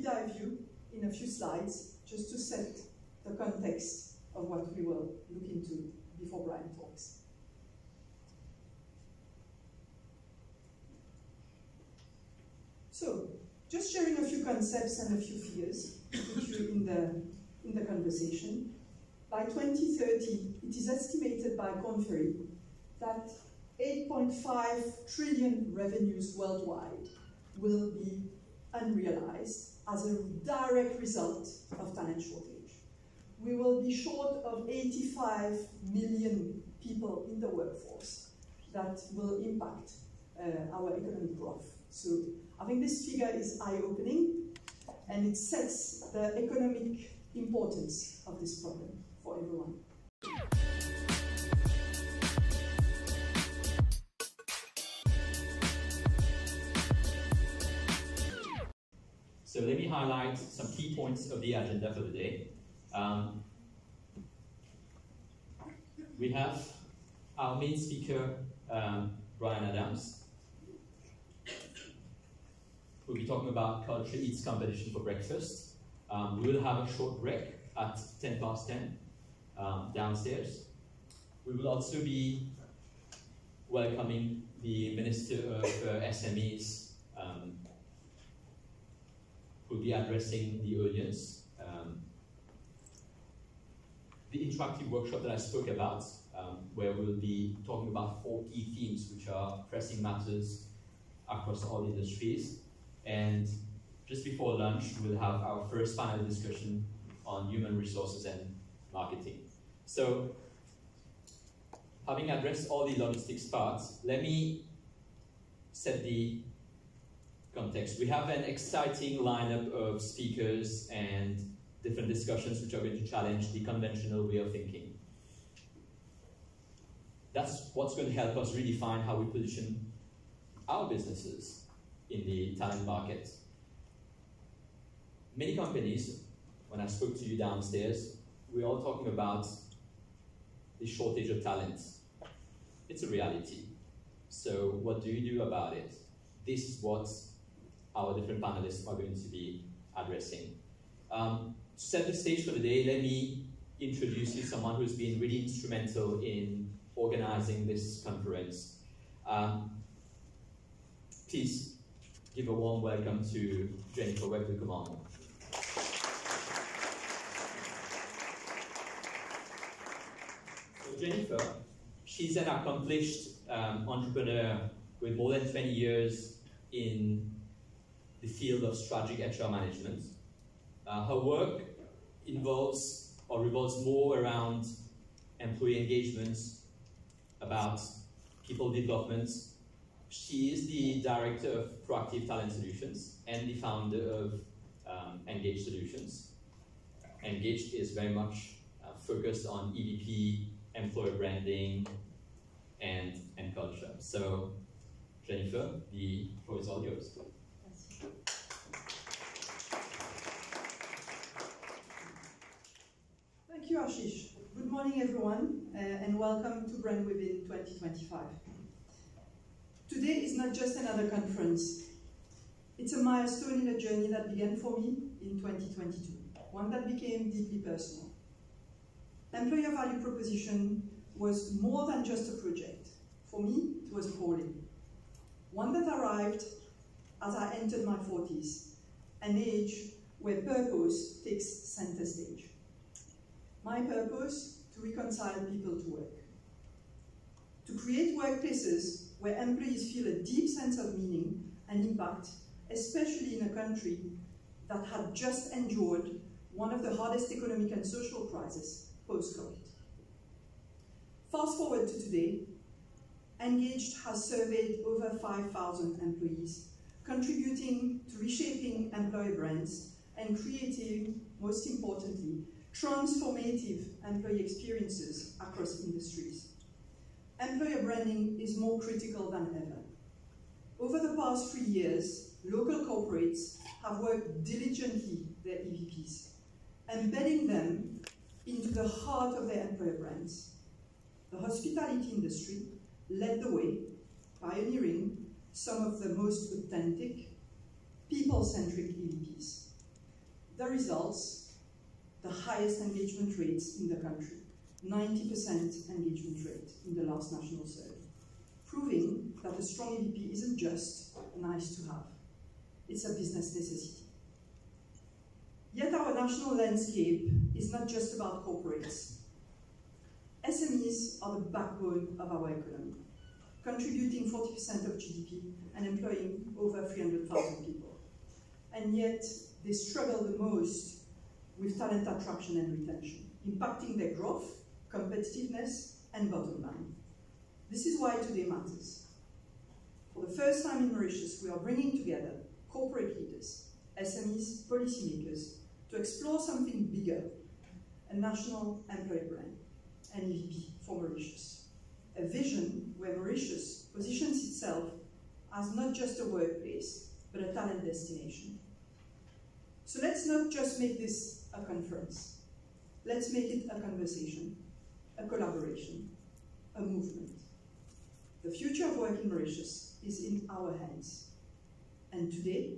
dive you in a few slides just to set the context of what we will look into before Brian talks. So, just sharing a few concepts and a few figures to put you in the conversation. By 2030, it is estimated by Korn Ferry that 8.5 trillion revenues worldwide will be unrealized as a direct result of talent shortage. We will be short of 85 million people in the workforce that will impact our economic growth. So I think this figure is eye-opening, and it sets the economic importance of this problem for everyone. So let me highlight some key points of the agenda for the day. We have our main speaker, Brian Adams. We'll be talking about culture eats competition for breakfast. We will have a short break at 10 past 10 downstairs. We will also be welcoming the Minister of SMEs, who will be addressing the audience. The interactive workshop that I spoke about, where we'll be talking about 4 key themes which are pressing matters across all industries. And just before lunch, we'll have our first panel discussion on human resources and marketing. So, having addressed all the logistics parts, let me set the context. We have an exciting lineup of speakers and different discussions which are going to challenge the conventional way of thinking. That's what's going to help us redefine how we position our businesses in the talent market. Many companies, when I spoke to you downstairs, we're all talking about the shortage of talent. It's a reality. So what do you do about it? This is what our different panelists are going to be addressing. To set the stage for the day, let me introduce you to someone who's been really instrumental in organizing this conference. Please give a warm welcome to Jennifer Webb-Command. So Jennifer, she's an accomplished entrepreneur with more than 20 years in the field of strategic HR management. Her work revolves more around employee engagement, about people development. She is the director of Proactive Talent Solutions and the founder of Engage Solutions. Engage is very much focused on EVP, employer branding, and culture. So, Jennifer, the floor is all yours. Thank you, Ashish. Good morning, everyone, and welcome to Brand Within 2025. Today is not just another conference. It's a milestone in a journey that began for me in 2022, one that became deeply personal. Employer value proposition was more than just a project. For me, it was a calling. One that arrived as I entered my 40s, an age where purpose takes center stage. My purpose, to reconcile people to work. To create workplaces where employees feel a deep sense of meaning and impact, especially in a country that had just endured one of the hardest economic and social crises post-COVID. Fast forward to today, Engaged has surveyed over 5,000 employees, contributing to reshaping employer brands and creating, most importantly, transformative employee experiences across industries. Employer branding is more critical than ever. Over the past 3 years, local corporates have worked diligently their EVPs, embedding them into the heart of their employer brands. The hospitality industry led the way, pioneering some of the most authentic, people-centric EVPs. the results, the highest engagement rates in the country, 90% engagement rate in the last national survey, proving that a strong EVP isn't just nice to have, it's a business necessity. Yet our national landscape is not just about corporates. SMEs are the backbone of our economy, contributing 40% of GDP and employing over 300,000 people. And yet, they struggle the most with talent attraction and retention, impacting their growth, competitiveness, and bottom line. This is why today matters. For the first time in Mauritius, we are bringing together corporate leaders, SMEs, policymakers, to explore something bigger, a national employer brand, an EVP for Mauritius. A vision where Mauritius positions itself as not just a workplace, but a talent destination. So let's not just make this a conference. Let's make it a conversation, a collaboration, a movement. The future of work in Mauritius is in our hands. And today,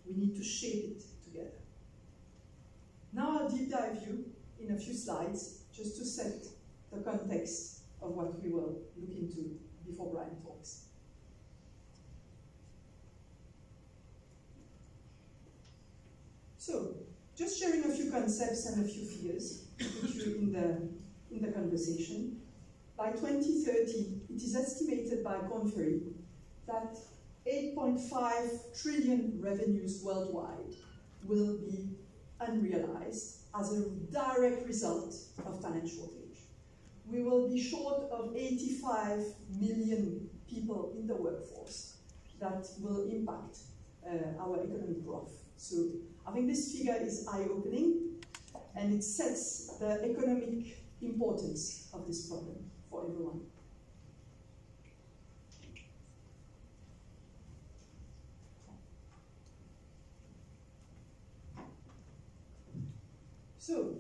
we need to shape it together. Now I'll deep dive you in a few slides just to set the context of what we will look into before Brian talks. So, just sharing a few concepts and a few figures to put you in the conversation. By 2030, it is estimated by Korn Ferry that 8.5 trillion revenues worldwide will be unrealized as a direct result of talent shortage. We will be short of 85 million people in the workforce that will impact our economic growth. So I think this figure is eye-opening, and it sets the economic importance of this problem for everyone. So,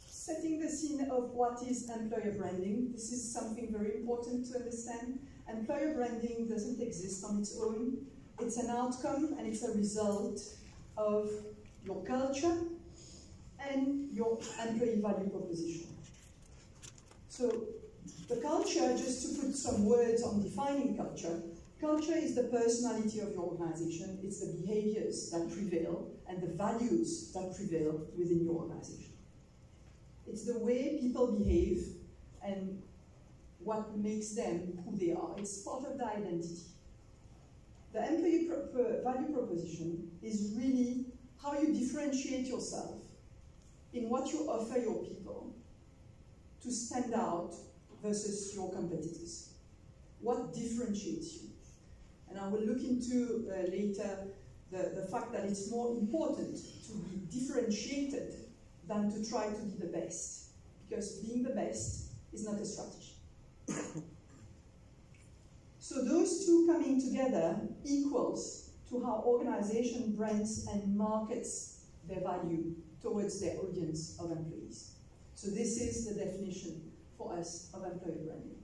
setting the scene of what is employer branding, this is something very important to understand. Employer branding doesn't exist on its own. It's an outcome and it's a result of your culture and your employee value proposition. So, the culture, just to put some words on defining culture, culture is the personality of your organization, it's the behaviors that prevail and the values that prevail within your organization. It's the way people behave and what makes them who they are. It's part of the identity. The employee value proposition is really how you differentiate yourself in what you offer your people to stand out versus your competitors. What differentiates you? And I will look into later the fact that it's more important to be differentiated than to try to be the best, because being the best is not a strategy. So those two coming together equals to how organization brands and markets their value towards their audience of employees. So this is the definition for us of employer branding.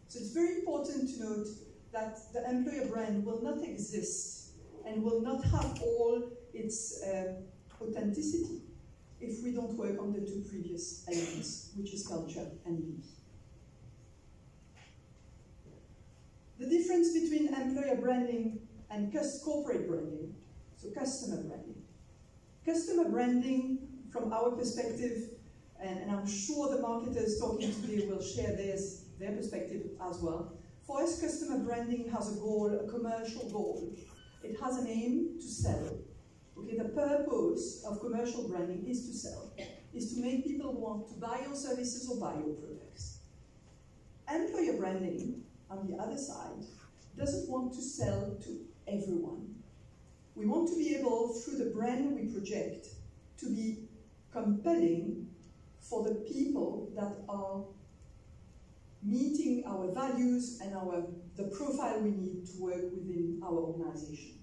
So it's very important to note that the employer brand will not exist and will not have all its authenticity if we don't work on the two previous elements, which is culture and EVP. The difference between employer branding and corporate branding, so customer branding. Customer branding, from our perspective, and I'm sure the marketers talking today will share their perspective as well. For us, customer branding has a goal, a commercial goal. It has an aim to sell. Okay, the purpose of commercial branding is to sell, is to make people want to buy your services or buy your products. Employer branding, on the other side, doesn't want to sell to everyone. We want to be able, through the brand we project, to be compelling for the people that are meeting our values and the profile we need to work within our organization.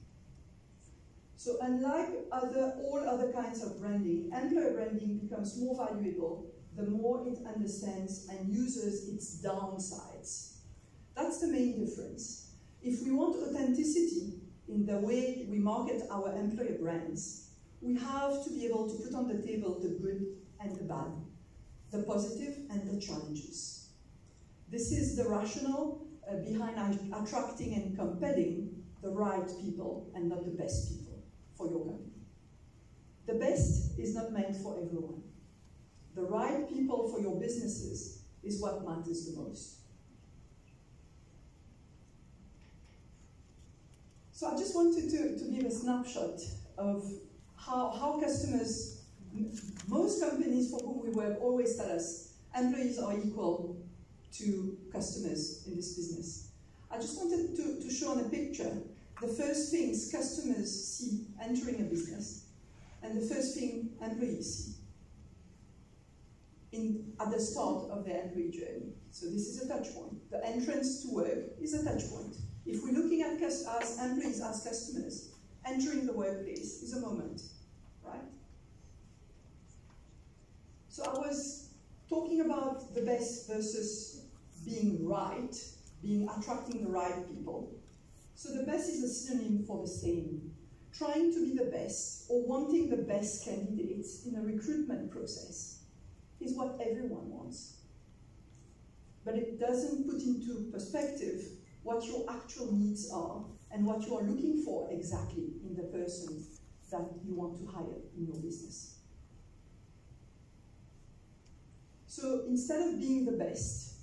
So unlike all other kinds of branding, employer branding becomes more valuable the more it understands and uses its downsides. That's the main difference. If we want authenticity in the way we market our employer brands, we have to be able to put on the table the good and the bad, the positive and the challenges. This is the rationale behind attracting and compelling the right people and not the best people for your company. The best is not meant for everyone. The right people for your businesses is what matters the most. So I just wanted to give a snapshot of how customers, most companies for whom we work always tell us employees are equal to customers in this business. I just wanted to show on a picture the first things customers see entering a business and the first thing employees see at the start of their employee journey. So this is a touch point. The entrance to work is a touch point. If we're looking at as employees, as customers, entering the workplace is a moment, right? So I was talking about the best versus being right, attracting the right people. So the best is a synonym for the same. Trying to be the best or wanting the best candidates in a recruitment process is what everyone wants. But it doesn't put into perspective what your actual needs are and what you are looking for exactly in the person that you want to hire in your business. So instead of being the best,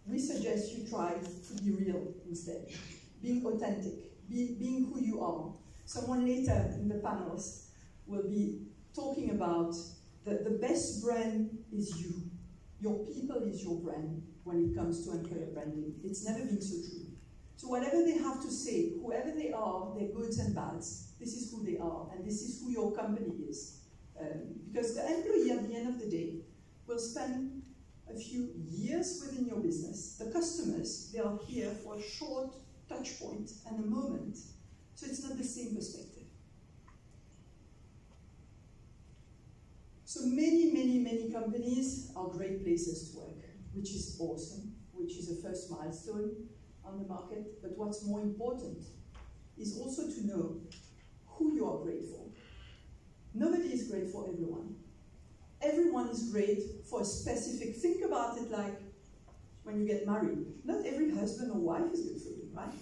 we suggest you try to be real instead, being authentic, being who you are. Someone later in the panels will be talking about the best brand is you. Your people is your brand when it comes to employer branding. It's never been so true. So whatever they have to say, whoever they are, their goods and bads, this is who they are, and this is who your company is. Because the employee at the end of the day will spend a few years within your business. The customers, they are here for a short touch point and a moment. So it's not the same perspective. So many companies are great places to work, which is awesome, which is a first milestone on the market. But what's more important is also to know who you are great for. Nobody is great for everyone. Everyone is great for a specific, think about it like when you get married. Not every husband or wife is good for you, right?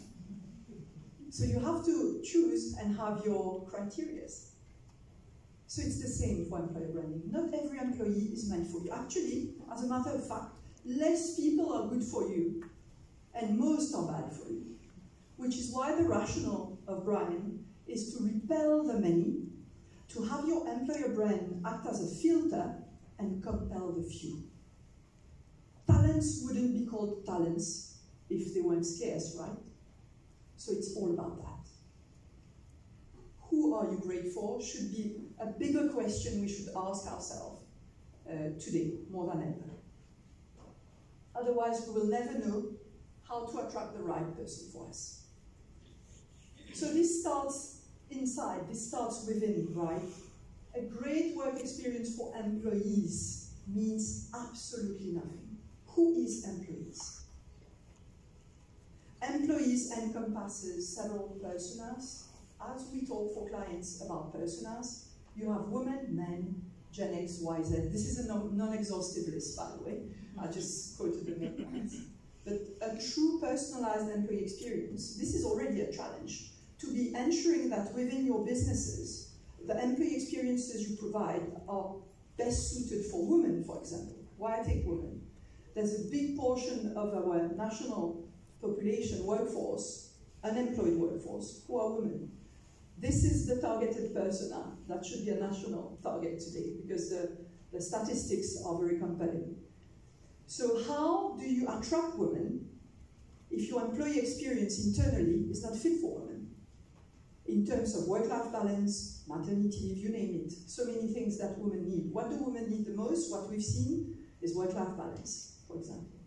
So you have to choose and have your criteria. So it's the same for employer branding. Not every employee is meant for you. Actually, as a matter of fact, less people are good for you and most are bad for you. Which is why the rationale of Brian is to repel the many, to have your employer brand act as a filter and compel the few. Talents wouldn't be called talents if they weren't scarce, right? So it's all about that. Who are you great for should be a bigger question we should ask ourselves today, more than ever. Otherwise, we will never know how to attract the right person for us. So this starts inside, this starts within, right? A great work experience for employees means absolutely nothing. Who is employees? Employees encompasses several personas. As we talk for clients about personas, you have women, men, Gen X, Y, Z. This is a non-exhaustive list, by the way. I just quoted the main points. But a true personalized employee experience, this is already a challenge, to be ensuring that within your businesses, the employee experiences you provide are best suited for women, for example. Why I take women? There's a big portion of our national population workforce, unemployed workforce, who are women. This is the targeted persona. That should be a national target today because the statistics are very compelling. So how do you attract women if your employee experience internally is not fit for women? In terms of work-life balance, maternity leave, you name it. So many things that women need. What do women need the most? What we've seen is work-life balance, for example.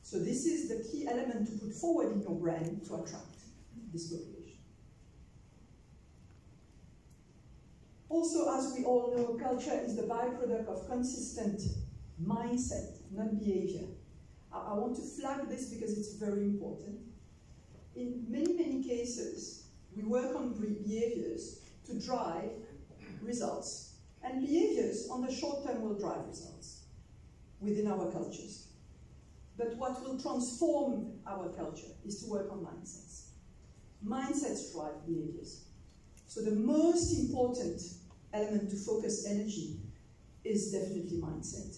So this is the key element to put forward in your brand to attract this population. Also, as we all know, culture is the byproduct of consistent mindset, not behavior. I want to flag this because it's very important. In many cases, we work on behaviors to drive results, and behaviors on the short term will drive results within our cultures. But what will transform our culture is to work on mindsets. Mindsets drive behaviors. So the most important element to focus energy is definitely mindset.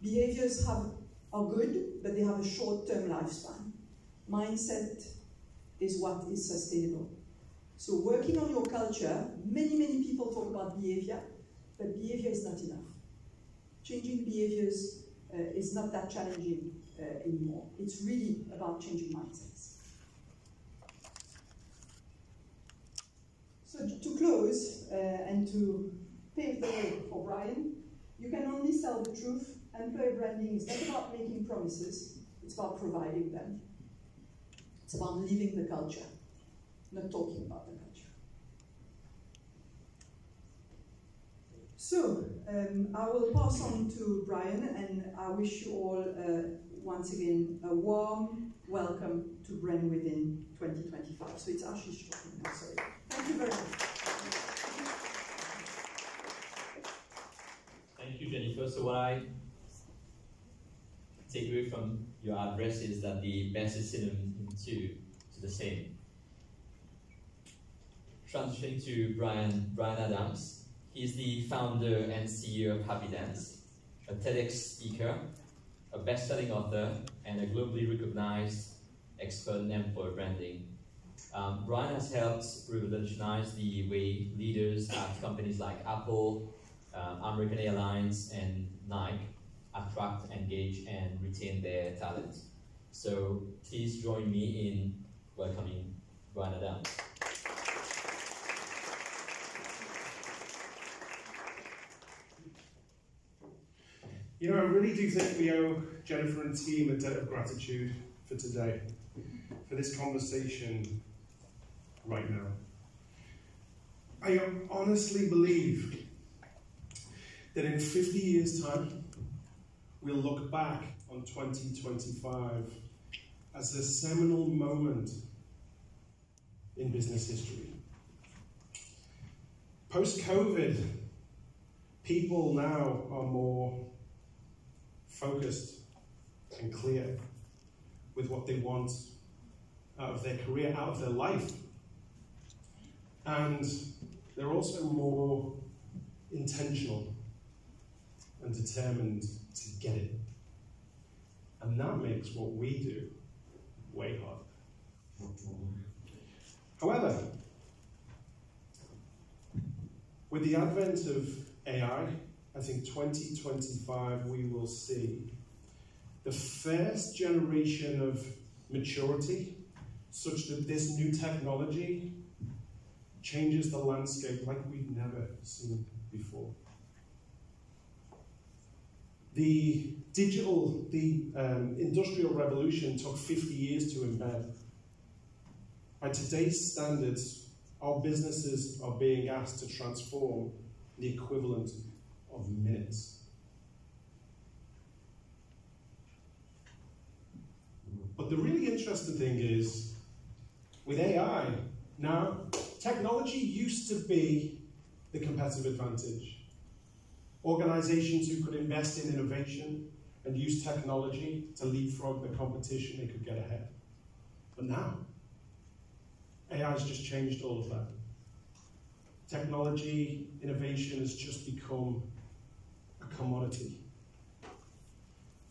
Behaviors are good, but they have a short-term lifespan. Mindset is what is sustainable. So working on your culture, many people talk about behavior, but behavior is not enough. Changing behaviors is not that challenging anymore. It's really about changing mindsets. So to close and to pave the way for Brian, you can only sell the truth. Employer branding is not about making promises, it's about providing them. It's about living the culture, not talking about the culture. So, I will pass on to Brian, and I wish you all, once again, a warm welcome to Brand Within 2025. So it's Ashish talking now, sorry. Thank you very much. Thank you, Jennifer. So what I take away from your address is that the best is synonym to the same. Transitioning to Brian Adams. He's the founder and CEO of Happy Dance, a TEDx speaker, a best-selling author, and a globally recognized expert in employer branding. Brian has helped revolutionize the way leaders at companies like Apple, American Airlines, and Nike attract, engage, and retain their talent. So please join me in welcoming Brian Adams. You know, I really do think we owe Jennifer and team a debt of gratitude for today, for this conversation right now. I honestly believe that in 50 years' time, we'll look back on 2025 as a seminal moment in business history. Post-COVID, people now are more focused and clear with what they want out of their career, out of their life. And they're also more intentional and determined to get it. And that makes what we do way harder. However, with the advent of AI, I think 2025 we will see the first generation of maturity such that this new technology changes the landscape like we've never seen before. The industrial revolution took 50 years to embed. By today's standards, our businesses are being asked to transform the equivalent of minutes. But the really interesting thing is, with AI, now, technology used to be the competitive advantage. Organizations who could invest in innovation and use technology to leapfrog the competition, they could get ahead. But now, AI has just changed all of that. Technology, innovation has just become a commodity.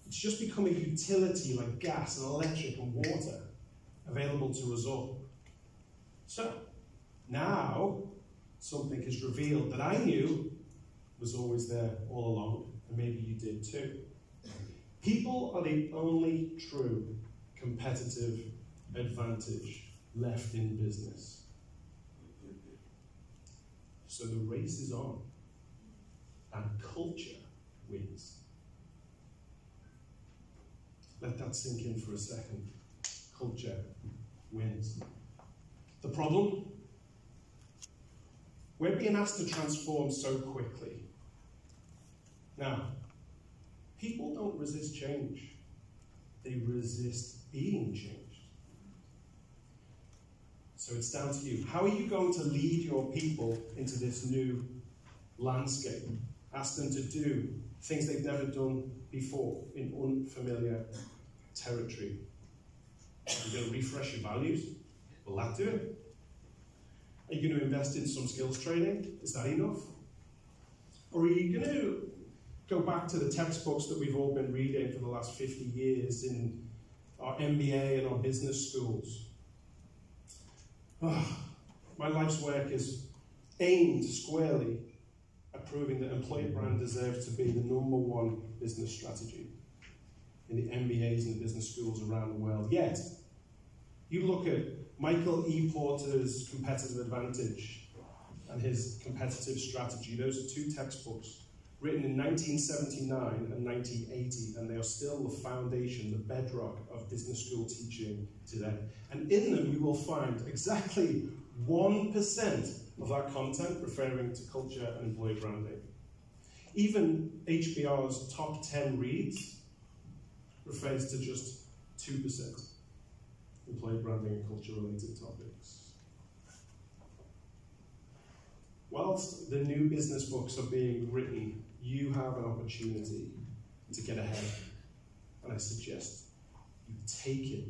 It's just become a utility like gas and electric and water available to us all. So, now, something is revealed that I knew was always there all along, and maybe you did too. People are the only true competitive advantage left in business. So the race is on, and culture wins. Let that sink in for a second. Culture wins. The problem? We're being asked to transform so quickly. Now, people don't resist change. They resist being changed. So it's down to you. How are you going to lead your people into this new landscape? Ask them to do things they've never done before in unfamiliar territory. Are you going to refresh your values? Will that do it? Are you going to invest in some skills training? Is that enough? Or are you going to go back to the textbooks that we've all been reading for the last 50 years in our MBA and our business schools? My life's work is aimed squarely at proving that employer brand deserves to be the #1 business strategy in the MBAs and the business schools around the world. Yet, you look at Michael E. Porter's Competitive Advantage and his competitive strategy. Those are 2 textbooks written in 1979 and 1980, and they are still the foundation, the bedrock of business school teaching today. And in them, you will find exactly 1% of that content referring to culture and employer branding. Even HBR's top 10 reads refers to just 2% employer branding and culture related topics. Whilst the new business books are being written, you have an opportunity to get ahead. And I suggest you take it.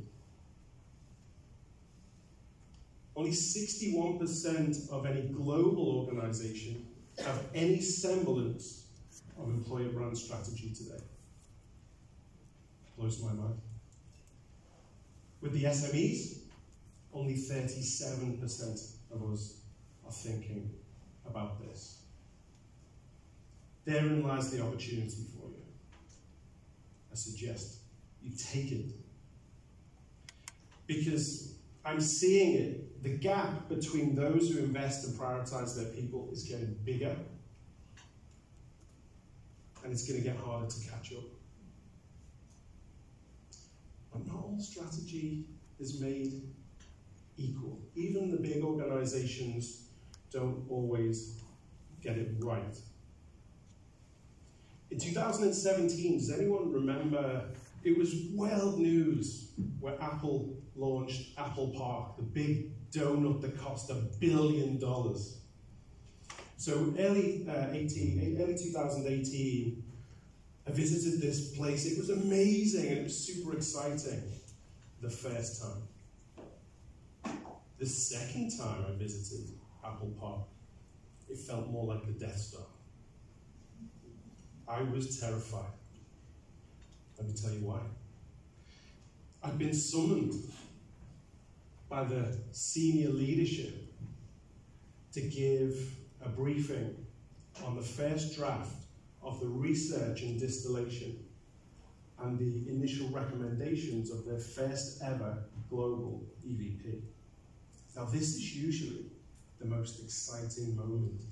Only 61% of any global organization have any semblance of employer brand strategy today. Blows my mind. With the SMEs, only 37% of us are thinking about this. Therein lies the opportunity for you. I suggest you take it. Because I'm seeing it. The gap between those who invest and prioritize their people is getting bigger. And it's going to get harder to catch up. But not all strategy is made equal. Even the big organizations don't always get it right. In 2017, does anyone remember, it was world news where Apple launched Apple Park, the big donut that cost $1 billion. So early 2018, I visited this place. It was amazing and it was super exciting the first time. The second time I visited Apple Park, it felt more like the Death Star. I was terrified. Let me tell you why. I'd been summoned by the senior leadership to give a briefing on the first draft of the research and distillation and the initial recommendations of their first ever global EVP. Now, this is usually the most exciting moment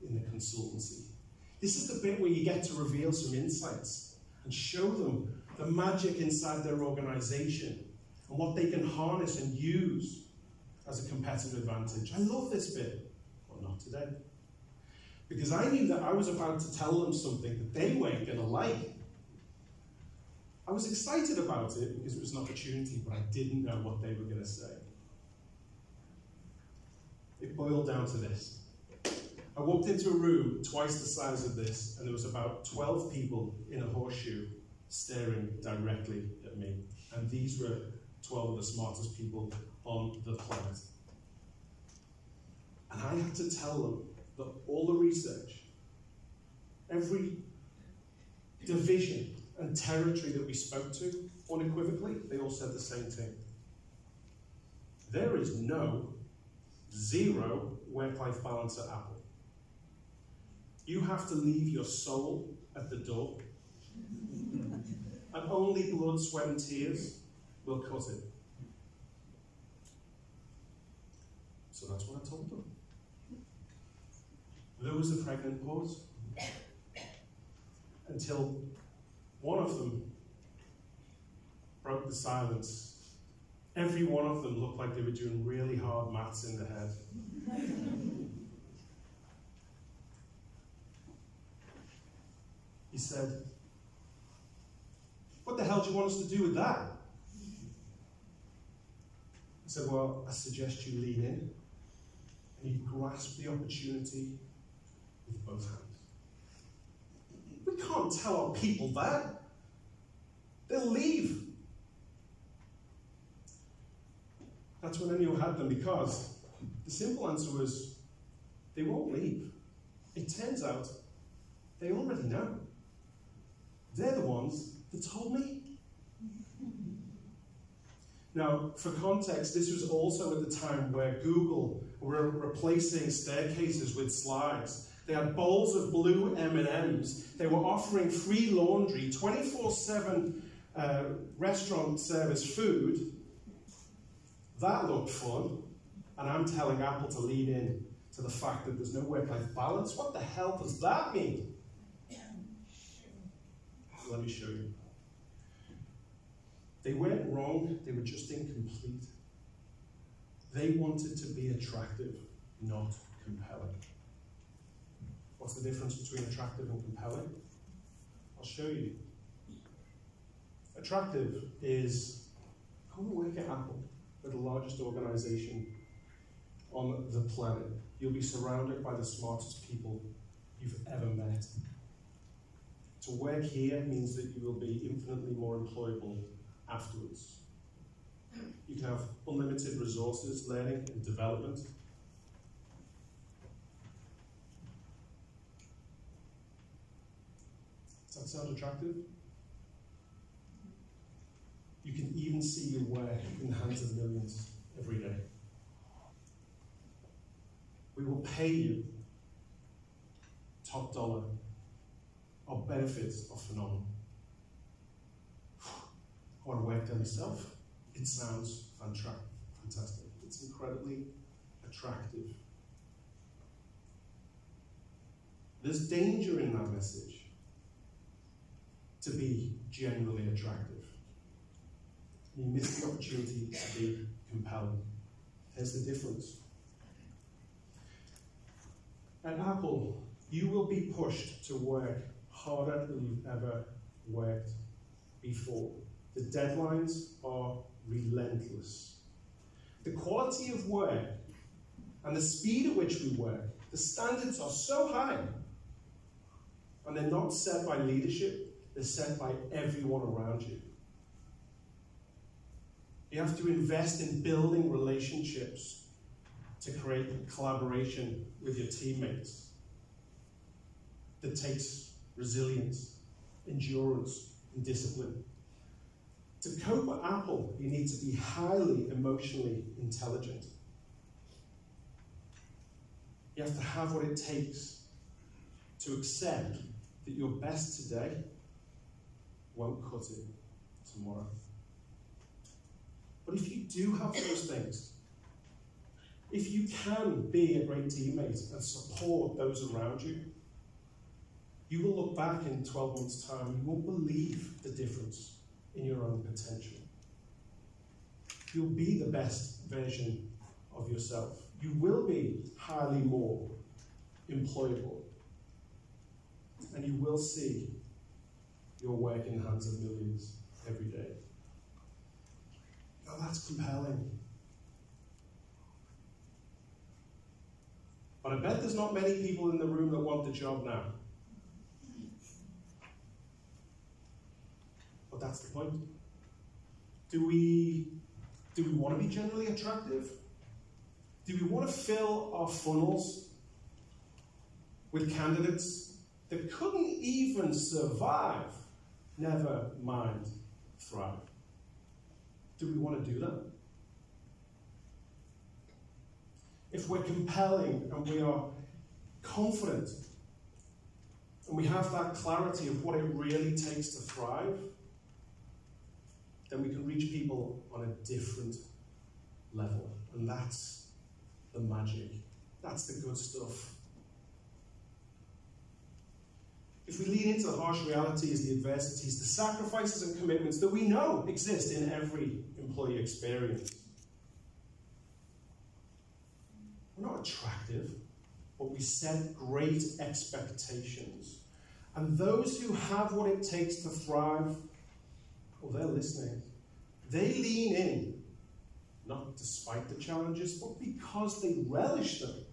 in the consultancy. This is the bit where you get to reveal some insights and show them the magic inside their organization and what they can harness and use as a competitive advantage. I love this bit, but not today. Because I knew that I was about to tell them something that they weren't going to like. I was excited about it because it was an opportunity, but I didn't know what they were going to say. It boiled down to this. I walked into a room twice the size of this, and there was about 12 people in a horseshoe staring directly at me. And these were 12 of the smartest people on the planet. And I had to tell them that all the research, every division and territory that we spoke to, unequivocally, they all said the same thing. There is zero work-life balance at Apple. You have to leave your soul at the door, and only blood, sweat, and tears will cut it. So that's what I told them. There was a pregnant pause until one of them broke the silence. Every one of them looked like they were doing really hard maths in their head. He said, "What the hell do you want us to do with that?" I said, well, I suggest you lean in and you grasp the opportunity with both hands. We can't tell our people that. They'll leave. That's when Ennio had them, because the simple answer was, they won't leave. It turns out, they already know. They're the ones that told me. Now, for context, this was also at the time where Google were replacing staircases with slides. They had bowls of blue M&Ms. They were offering free laundry, 24/7 restaurant service food. That looked fun. And I'm telling Apple to lean in to the fact that there's no work-life balance. What the hell does that mean? Let me show you. They weren't wrong, they were just incomplete. They wanted to be attractive, not compelling. What's the difference between attractive and compelling? I'll show you. Attractive is, come and work at Apple. We're the largest organization on the planet. You'll be surrounded by the smartest people you've ever met. To work here means that you will be infinitely more employable afterwards. You can have unlimited resources, learning and development. Does that sound attractive? You can even see your work in the hands of millions every day. We will pay you top dollar. Our benefits are phenomenal. I want to work there myself. It sounds fantastic. It's incredibly attractive. There's danger in that message to be genuinely attractive. You miss the opportunity to be compelling. Here's the difference. At Apple, you will be pushed to work harder than you've ever worked before. The deadlines are relentless. The quality of work and the speed at which we work, the standards are so high. And they're not set by leadership, they're set by everyone around you. You have to invest in building relationships to create collaboration with your teammates. That takes resilience, endurance, and discipline. To cope at Apple, you need to be highly emotionally intelligent. You have to have what it takes to accept that your best today won't cut it tomorrow. But if you do have those things, if you can be a great teammate and support those around you, you will look back in 12 months' time and you won't believe the difference in your own potential. You'll be the best version of yourself. You will be highly more employable. And you will see your work in the hands of millions every day. Now that's compelling. But I bet there's not many people in the room that want the job now. But that's the point. Do we want to be generally attractive? Do we want to fill our funnels with candidates that couldn't even survive, never mind thrive? Do we want to do that? If we're compelling and we are confident and we have that clarity of what it really takes to thrive, then we can reach people on a different level. And that's the magic. That's the good stuff. If we lean into the harsh realities, the adversities, the sacrifices and commitments that we know exist in every employee experience, we're not attractive, but we set great expectations. And those who have what it takes to thrive, well, they're listening. They lean in not despite the challenges, but because they relish them.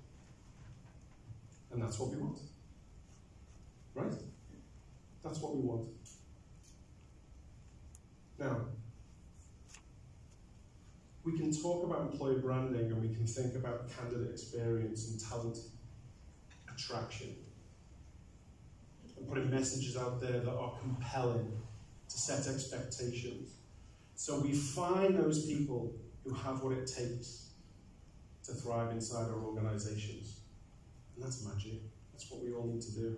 And that's what we want. Right? That's what we want. Now, we can talk about employer branding and we can think about candidate experience and talent attraction and putting messages out there that are compelling to set expectations. So we find those people who have what it takes to thrive inside our organizations. And that's magic. That's what we all need to do.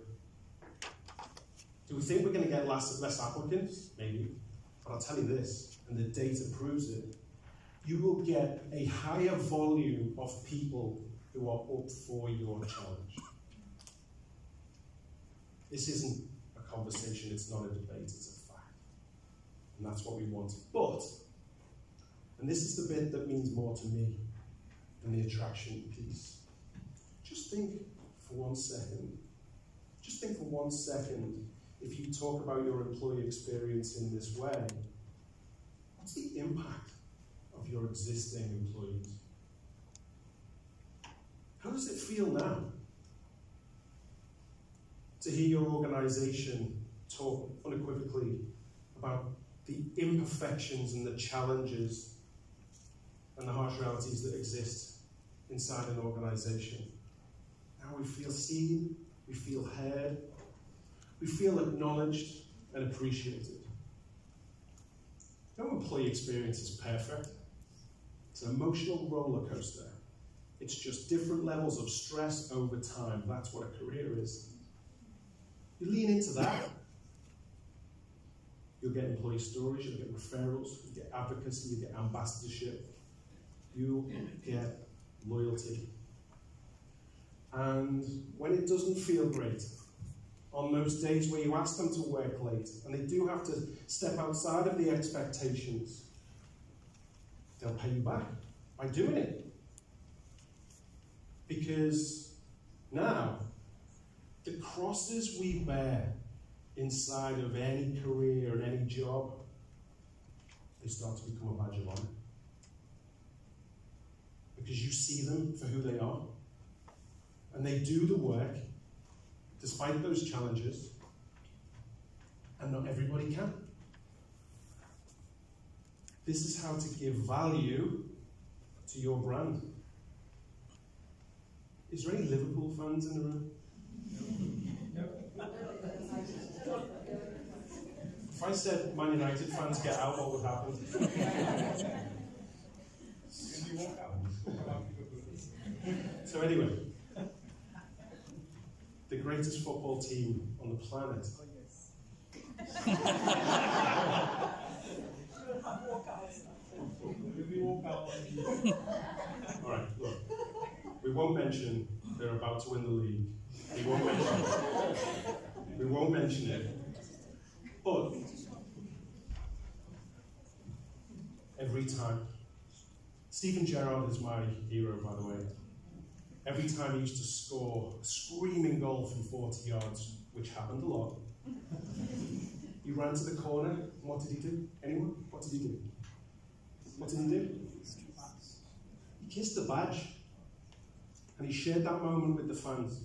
Do we think we're going to get less applicants? Maybe. But I'll tell you this, and the data proves it, you will get a higher volume of people who are up for your challenge. This isn't a conversation, it's not a debate, it's a fact. And that's what we want. But, and this is the bit that means more to me than the attraction piece, just think for 1 second. Just think for 1 second, if you talk about your employee experience in this way, what's the impact of your existing employees? How does it feel now to hear your organization talk unequivocally about the imperfections and the challenges and the harsh realities that exist inside an organization? Now we feel seen, we feel heard, we feel acknowledged and appreciated. No employee experience is perfect. It's an emotional roller coaster. It's just different levels of stress over time. That's what a career is. You lean into that, you'll get employee stories, you'll get referrals, you'll get advocacy, you'll get ambassadorship, you'll get loyalty. And when it doesn't feel great, on those days where you ask them to work late, and they do have to step outside of the expectations, they'll pay you back by doing it. Because now, the crosses we bear inside of any career and any job, they start to become a badge of honor. Because you see them for who they are, and they do the work despite those challenges, and not everybody can. This is how to give value to your brand. Is there any Liverpool fans in the room? If I said Man United fans get out, what would happen? So anyway, the greatest football team on the planet. All right, look. We won't mention they're about to win the league. We won't mention it. But every time, Steven Gerrard is my hero, by the way. Every time he used to score a screaming goal from 40 yards, which happened a lot, he ran to the corner, and what did he do? Anyone? What did he do? What did he do? He kissed the badge, and he shared that moment with the fans.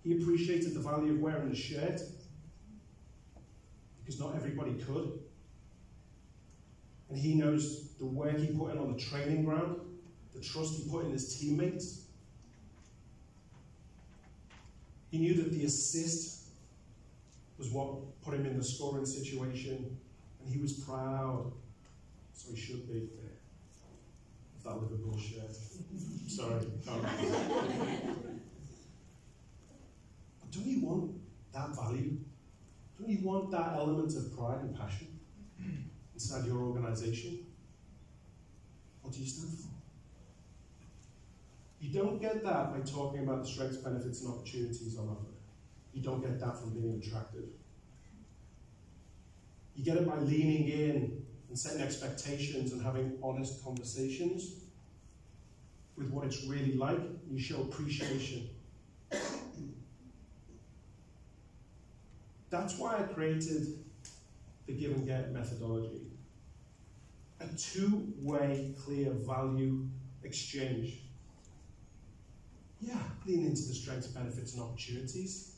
He appreciated the value of wearing the shirt, because not everybody could. And he knows the work he put in on the training ground, the trust he put in his teammates. He knew that the assist was what put him in the scoring situation, and he was proud, so he should be, of that Liverpool shirt. Sorry. But don't you want that value? Don't you want that element of pride and passion inside your organization? What do you stand for? You don't get that by talking about the strengths, benefits, and opportunities on offer. You don't get that from being attractive. You get it by leaning in and setting expectations and having honest conversations with what it's really like. You show appreciation. That's why I created the give and get methodology. a two-way clear value exchange. Yeah, lean into the strengths, benefits, and opportunities.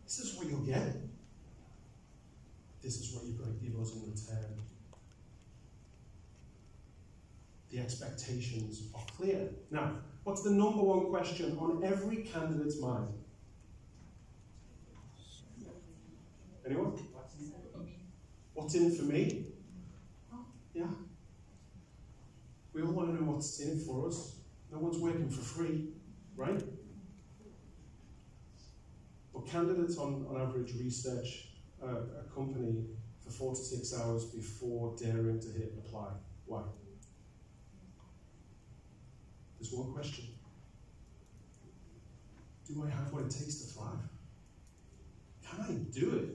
This is what you'll get. This is what you're going to give us in return. The expectations are clear. Now, what's the number one question on every candidate's mind? Anyone? What's in it for me? Yeah. We all want to know what's in it for us. No one's working for free, right? But candidates on average research a company for 4 to 6 hours before daring to hit apply. Why? There's one question. Do I have what it takes to thrive? Can I do it?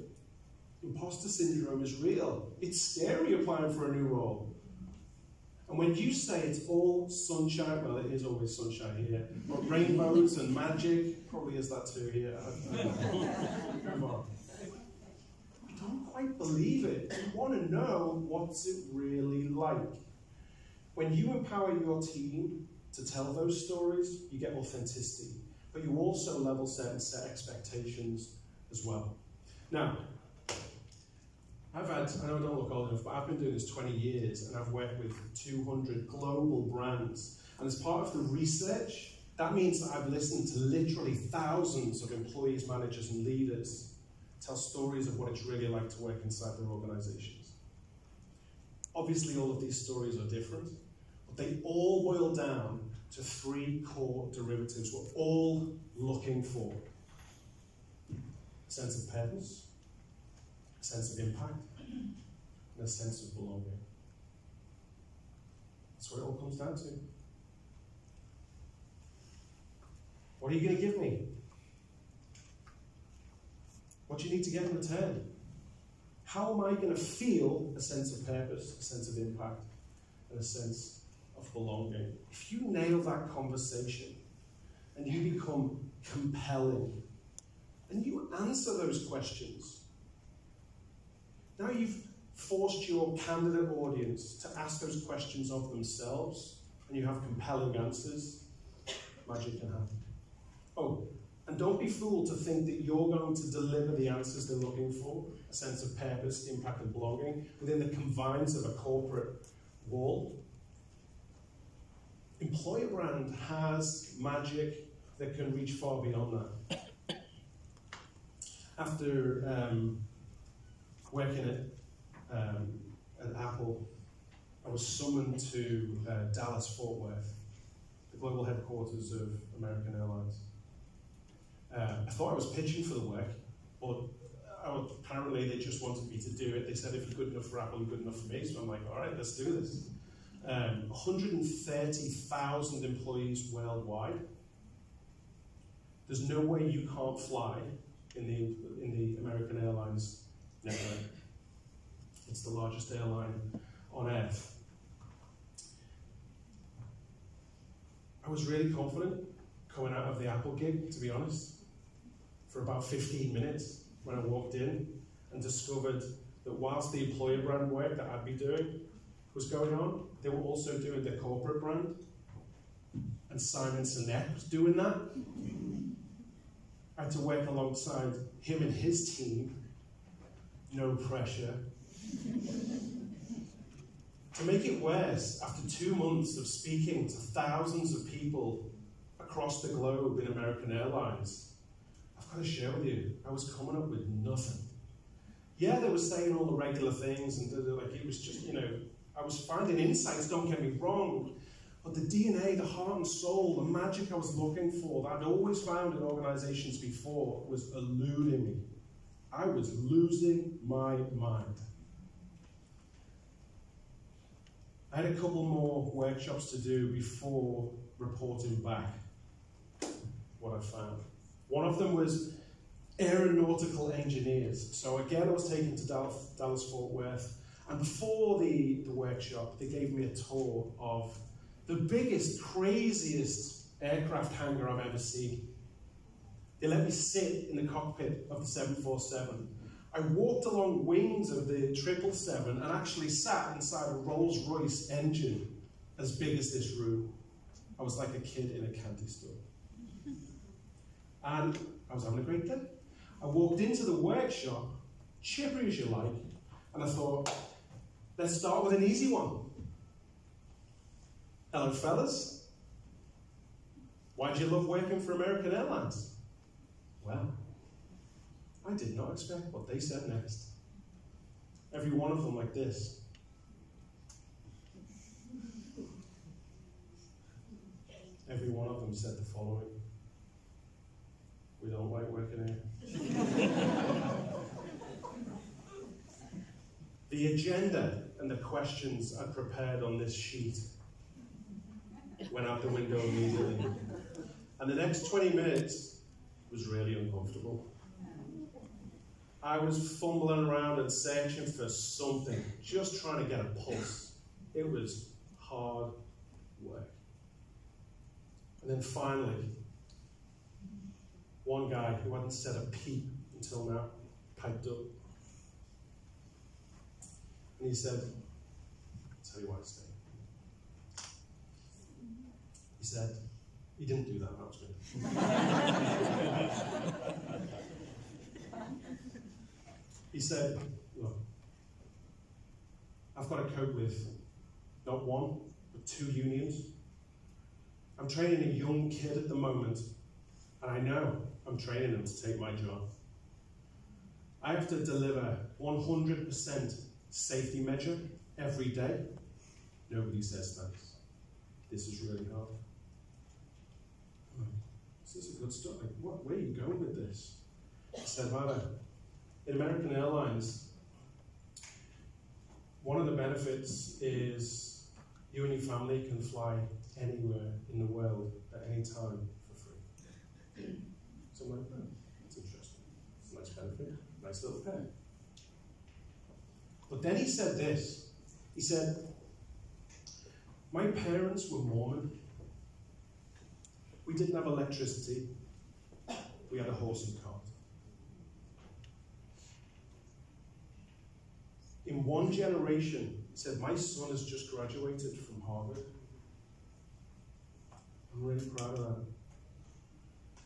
Imposter syndrome is real. It's scary applying for a new role. And when you say it's all sunshine, well, it is always sunshine here, but rainbows and magic, probably is that too here. Come on. I don't quite believe it. You want to know what's it really like. When you empower your team to tell those stories, you get authenticity, but you also level set and set expectations as well. Now, I know I don't look old enough, but I've been doing this 20 years and I've worked with 200 global brands. And as part of the research, that means that I've listened to literally thousands of employees, managers, and leaders tell stories of what it's really like to work inside their organizations. Obviously, all of these stories are different, but they all boil down to 3 core derivatives we're all looking for. A sense of purpose, a sense of impact, and a sense of belonging. That's what it all comes down to. What are you going to give me? What do you need to get in return? How am I going to feel a sense of purpose, a sense of impact, and a sense of belonging? If you nail that conversation and you become compelling and you answer those questions, now you've forced your candidate audience to ask those questions of themselves, and you have compelling answers, magic can happen. Oh, and don't be fooled to think that you're going to deliver the answers they're looking for, a sense of purpose, impact, and belonging, within the confines of a corporate wall. Employer brand has magic that can reach far beyond that. After working at Apple, I was summoned to Dallas, Fort Worth, the global headquarters of American Airlines. I thought I was pitching for the work, but apparently they just wanted me to do it. They said, if you're good enough for Apple, you're good enough for me. So I'm like, all right, let's do this. 130,000 employees worldwide. There's no way you can't fly in the American Airlines network. It's the largest airline on earth. I was really confident coming out of the Apple gig, to be honest, for about 15 minutes when I walked in and discovered that whilst the employer brand work that I'd be doing was going on, they were also doing the corporate brand. And Simon Sinek was doing that. I had to work alongside him and his team. No pressure. To make it worse, after 2 months of speaking to thousands of people across the globe in American Airlines, I've got to share with you, I was coming up with nothing. Yeah, they were saying all the regular things, and like it was just, I was finding insights, don't get me wrong, but the DNA, the heart and soul, the magic I was looking for, that I'd always found in organizations before, was eluding me. I was losing my mind. I had a couple more workshops to do before reporting back what I found. One of them was aeronautical engineers. So again, I was taken to Dallas Fort Worth, and before the workshop, they gave me a tour of the biggest, craziest aircraft hangar I've ever seen. They let me sit in the cockpit of the 747, I walked along wings of the 777 and actually sat inside a Rolls-Royce engine as big as this room. I was like a kid in a candy store. And I was having a great day. I walked into the workshop, chippery as you like, and I thought, let's start with an easy one. Hello, fellas. Why do you love working for American Airlines? Well, I did not expect what they said next. Every one of them like this. Every one of them said the following: we don't like working here. The agenda and the questions I prepared on this sheet went out the window immediately. And the next 20 minutes was really uncomfortable. I was fumbling around and searching for something, just trying to get a pulse. It was hard work. And then finally, one guy who hadn't said a peep until now piped up. And he said, I'll tell you why I stayed. He said, he didn't do that, that was good. He said, look, I've got to cope with not one, but 2 unions. I'm training a young kid at the moment, and I know I'm training him to take my job. I have to deliver 100% safety measure every day. Nobody says thanks. This is really hard. This is a good start. Like, where are you going with this? I said, well, in American Airlines, one of the benefits is you and your family can fly anywhere in the world at any time for free. So I'm like, oh, that's interesting. It's a nice benefit, nice little pay. But then he said this. He said, my parents were Mormon. We didn't have electricity. We had a horse and cart. In one generation, he said, my son has just graduated from Harvard. I'm really proud of that.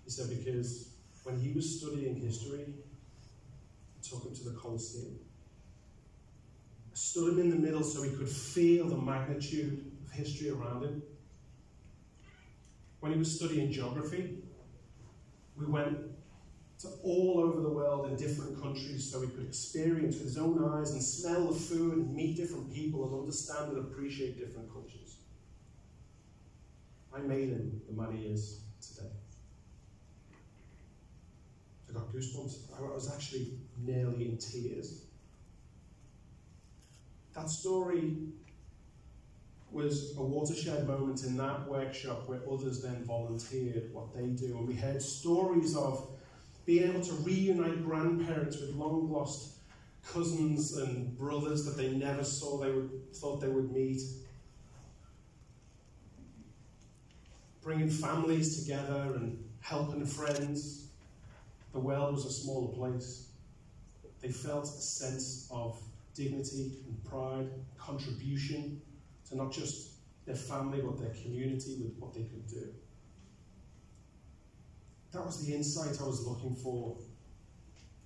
He said, because when he was studying history, I took him to the Colosseum. I stood him in the middle so he could feel the magnitude of history around him. When he was studying geography, we went to all over the world in different countries so he could experience with his own eyes and smell the food and meet different people and understand and appreciate different cultures. I made him the man he is today. I got goosebumps. I was actually nearly in tears. That story was a watershed moment in that workshop where others then volunteered what they do. And we heard stories of being able to reunite grandparents with long-lost cousins and brothers that they never thought they would meet. Bringing families together and helping friends. The world was a smaller place. They felt a sense of dignity and pride, contribution to not just their family, but their community with what they could do. That was the insight I was looking for.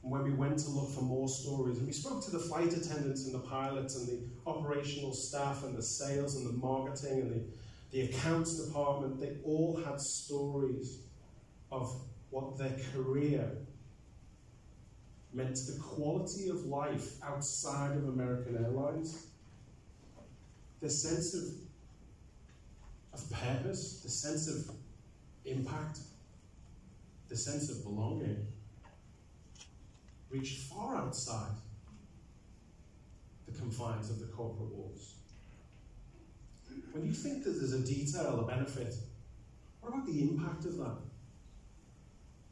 And when we went to look for more stories, and we spoke to the flight attendants and the pilots and the operational staff and the sales and the marketing and the accounts department, they all had stories of what their career meant to the quality of life outside of American Airlines. The sense of purpose, the sense of impact, the sense of belonging reached far outside the confines of the corporate walls. When you think that there's a detail, a benefit, what about the impact of that?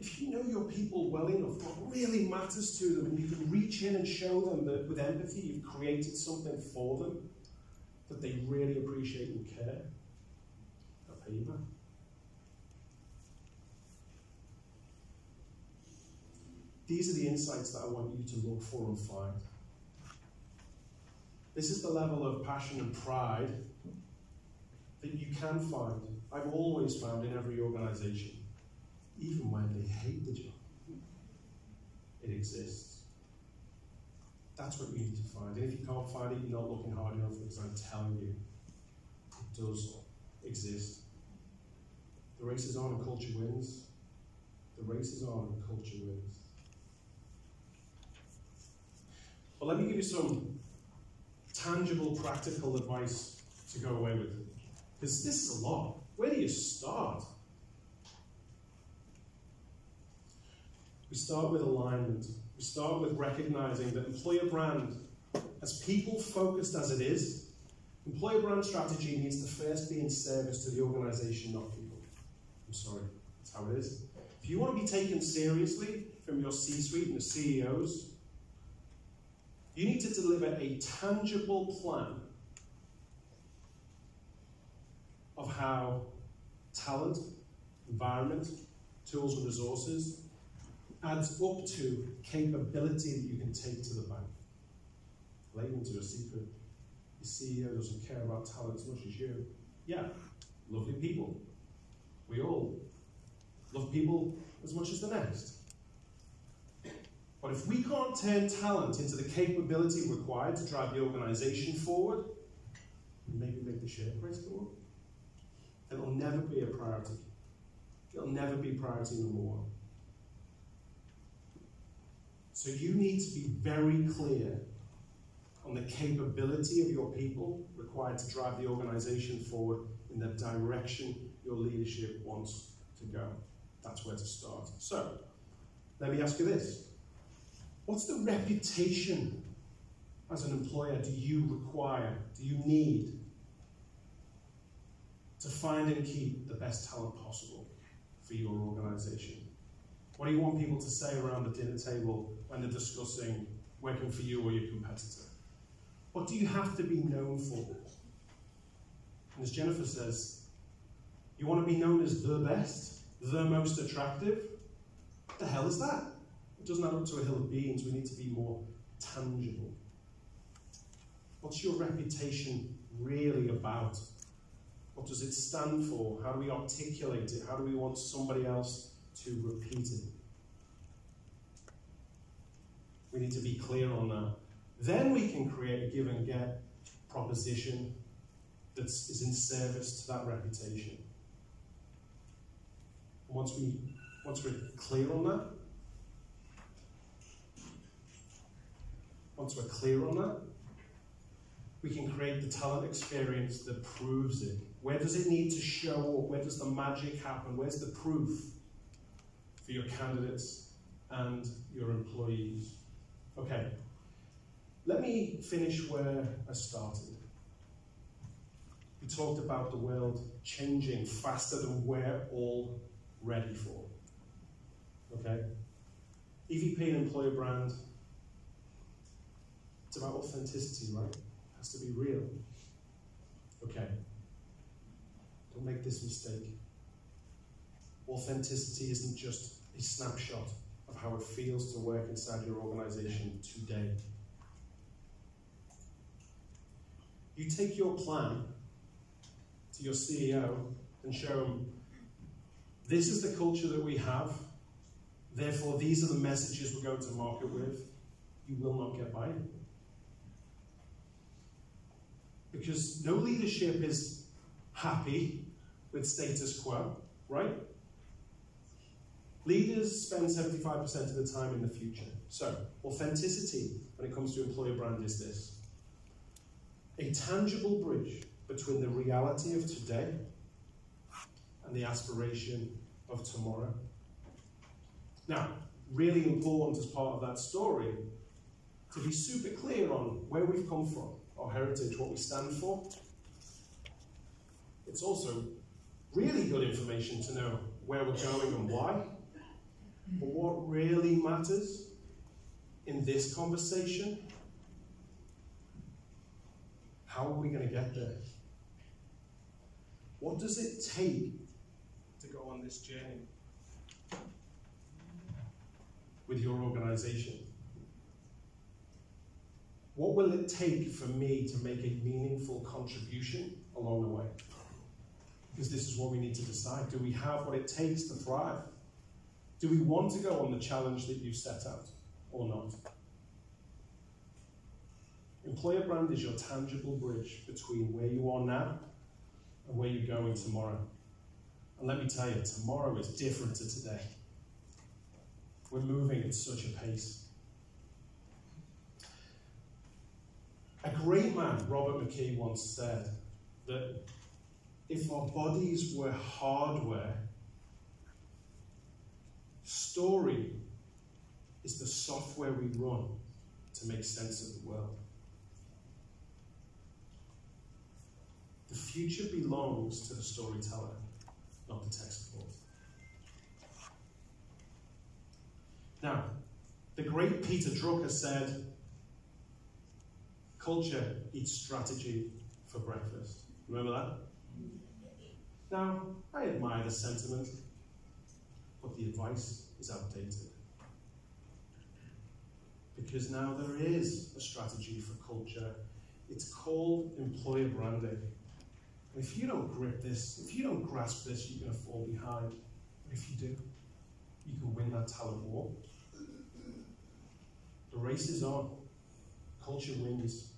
If you know your people well enough, what really matters to them, and you can reach in and show them that with empathy you've created something for them that they really appreciate and care, they'll pay you back. These are the insights that I want you to look for and find. This is the level of passion and pride that you can find. I've always found in every organization, even when they hate the job. It exists. That's what you need to find. And if you can't find it, you're not looking hard enough, because I'm telling you, it does exist. The race is on and culture wins. The race is on and culture wins. Well, let me give you some tangible, practical advice to go away with. Because this is a lot. Where do you start? We start with alignment. We start with recognizing that employer brand, as people-focused as it is, employer brand strategy needs to first be in service to the organization, not people. I'm sorry, that's how it is. If you want to be taken seriously from your C-suite and the CEOs, you need to deliver a tangible plan of how talent, environment, tools and resources adds up to capability that you can take to the bank. Lay into a secret. Your CEO doesn't care about talent as much as you. Yeah, lovely people. We all love people as much as the next. But if we can't turn talent into the capability required to drive the organization forward, and maybe make the share price go up, it'll never be a priority. It'll never be priority number one. So you need to be very clear on the capability of your people required to drive the organization forward in the direction your leadership wants to go. That's where to start. So, let me ask you this. What's the reputation as an employer do you require, do you need to find and keep the best talent possible for your organization? What do you want people to say around the dinner table when they're discussing working for you or your competitor? What do you have to be known for? And as Jennifer says, you want to be known as the best, the most attractive? What the hell is that? It doesn't add up to a hill of beans. We need to be more tangible. What's your reputation really about? What does it stand for? How do we articulate it? How do we want somebody else to repeat it? We need to be clear on that. Then we can create a give and get proposition that is in service to that reputation. Once we're clear on that, we can create the talent experience that proves it. Where does it need to show up? Where does the magic happen? Where's the proof for your candidates and your employees? Okay, let me finish where I started. We talked about the world changing faster than we're all ready for. Okay? EVP and employer brand, it's about authenticity, right? It has to be real. Okay. Don't make this mistake. Authenticity isn't just a snapshot of how it feels to work inside your organization today. You take your plan to your CEO and show him, this is the culture that we have, therefore these are the messages we're going to market with, you will not get by. Because no leadership is happy with status quo, right? Leaders spend 75% of the time in the future. So, authenticity when it comes to employer brand is this. A tangible bridge between the reality of today and the aspiration of tomorrow. Now, really important as part of that story to be super clear on where we've come from, our heritage, what we stand for. It's also really good information to know where we're going and why. But what really matters in this conversation, how are we going to get there? What does it take to go on this journey? with your organization? What will it take for me to make a meaningful contribution along the way? Because this is what we need to decide. Do we have what it takes to thrive? Do we want to go on the challenge that you've set out or not? Employer brand is your tangible bridge between where you are now and where you're going tomorrow. And let me tell you, tomorrow is different to today. We're moving at such a pace. A great man, Robert McKee, once said that if our bodies were hardware, story is the software we run to make sense of the world. The future belongs to the storyteller, not the text board. Now, the great Peter Drucker said, culture eats strategy for breakfast. Remember that? Now, I admire the sentiment, but the advice is outdated. Because now there is a strategy for culture. It's called employer branding. And if you don't grip this, if you don't grasp this, you're going to fall behind. But if you do, you can win that talent war. The race is on. Culture wins.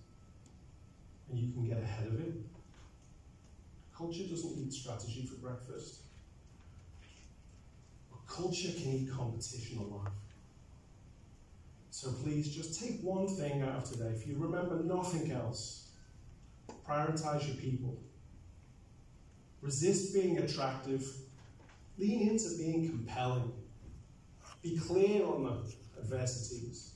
And you can get ahead of it. Culture doesn't eat strategy for breakfast. But culture can eat competition alive. So please, just take one thing out of today. If you remember nothing else, prioritize your people. Resist being attractive. Lean into being compelling. Be clear on the adversities,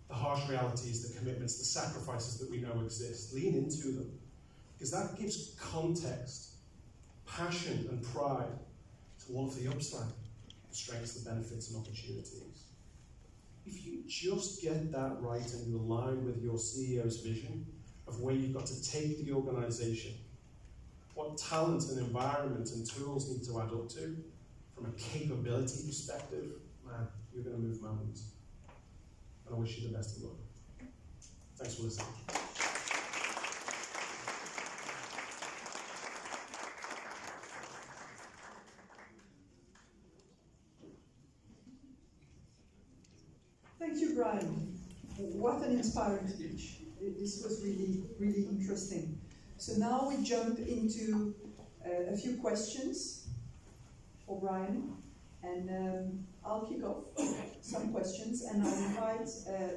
the harsh realities, the commitments, the sacrifices that we know exist. Lean into them, because that gives context, passion, and pride to all of the upside, the strengths, the benefits, and opportunities. If you just get that right and you align with your CEO's vision of where you've got to take the organization, what talent and environment and tools need to add up to, from a capability perspective, man, you're going to move mountains. And I wish you the best of luck. Thanks for listening. Thank you, Brian. What an inspiring speech. This was really, really interesting. So now we jump into a few questions for Brian, and I'll kick off some questions, and I'll invite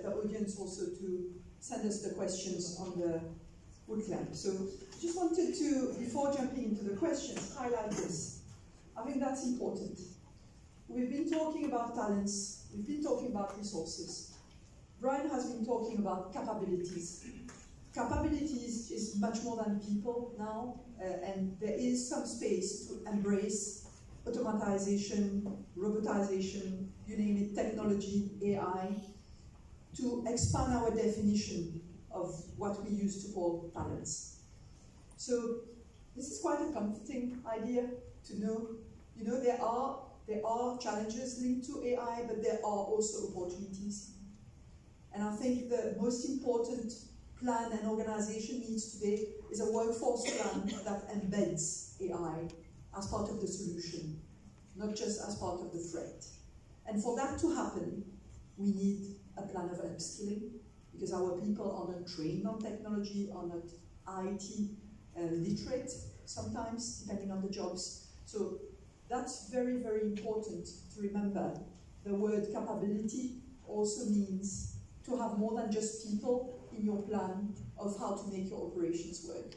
the audience also to send us the questions on the bootcamp. So just wanted to, before jumping into the questions, highlight this. I think that's important. We've been talking about talents, we've been talking about resources. Brian has been talking about capabilities. Capabilities is much more than people now, and there is some space to embrace automatization, robotization, you name it, technology, AI, to expand our definition of what we used to call talents. So this is quite a comforting idea to know. You know, there are challenges linked to AI, but there are also opportunities. And I think the most important plan an organization needs today is a workforce plan that embeds AI as part of the solution, not just as part of the threat. And for that to happen, we need a plan of upskilling, because our people are not trained on technology, are not IT literate sometimes, depending on the jobs. So that's very, very important to remember. The word capability also means to have more than just people in your plan of how to make your operations work.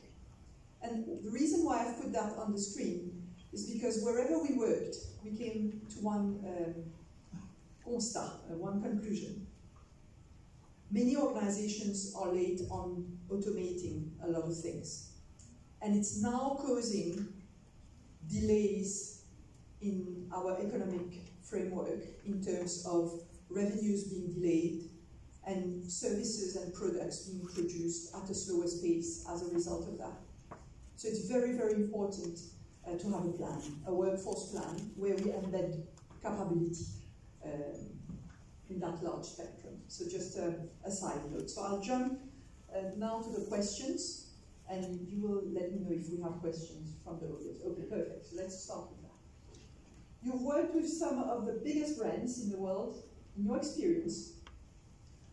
And the reason why I've put that on the screen is because wherever we worked, we came to one constat, one conclusion. Many organizations are late on automating a lot of things. And it's now causing delays in our economic framework in terms of revenues being delayed and services and products being produced at a slower pace as a result of that. So it's very, very important to have a plan, a workforce plan, where we embed capability. in that large spectrum. So just a side note. So I'll jump now to the questions, and you will let me know if we have questions from the audience. Okay, perfect. So let's start with that. You've worked with some of the biggest brands in the world. In your experience,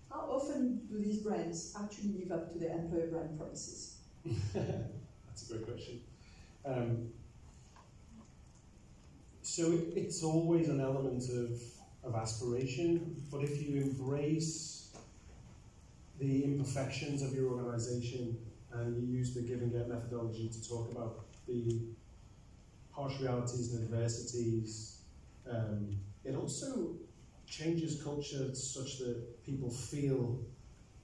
how often do these brands actually live up to their employer brand promises? That's a great question. So it's always an element of aspiration, but if you embrace the imperfections of your organization and you use the give and get methodology to talk about the harsh realities and adversities, it also changes culture such that people feel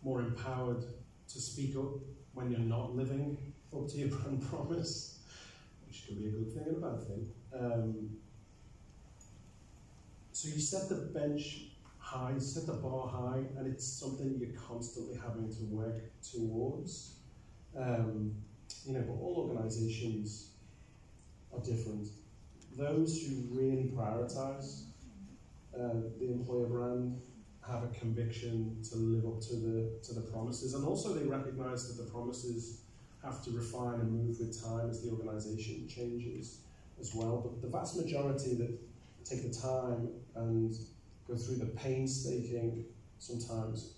more empowered to speak up when you're not living up to your brand promise, which could be a good thing and a bad thing. So you set the bench high, set the bar high, and it's something you're constantly having to work towards. But all organizations are different. Those who really prioritize the employer brand have a conviction to live up to the promises, and also they recognize that the promises have to refine and move with time as the organization changes as well. But the vast majority that take the time and go through the painstaking, sometimes,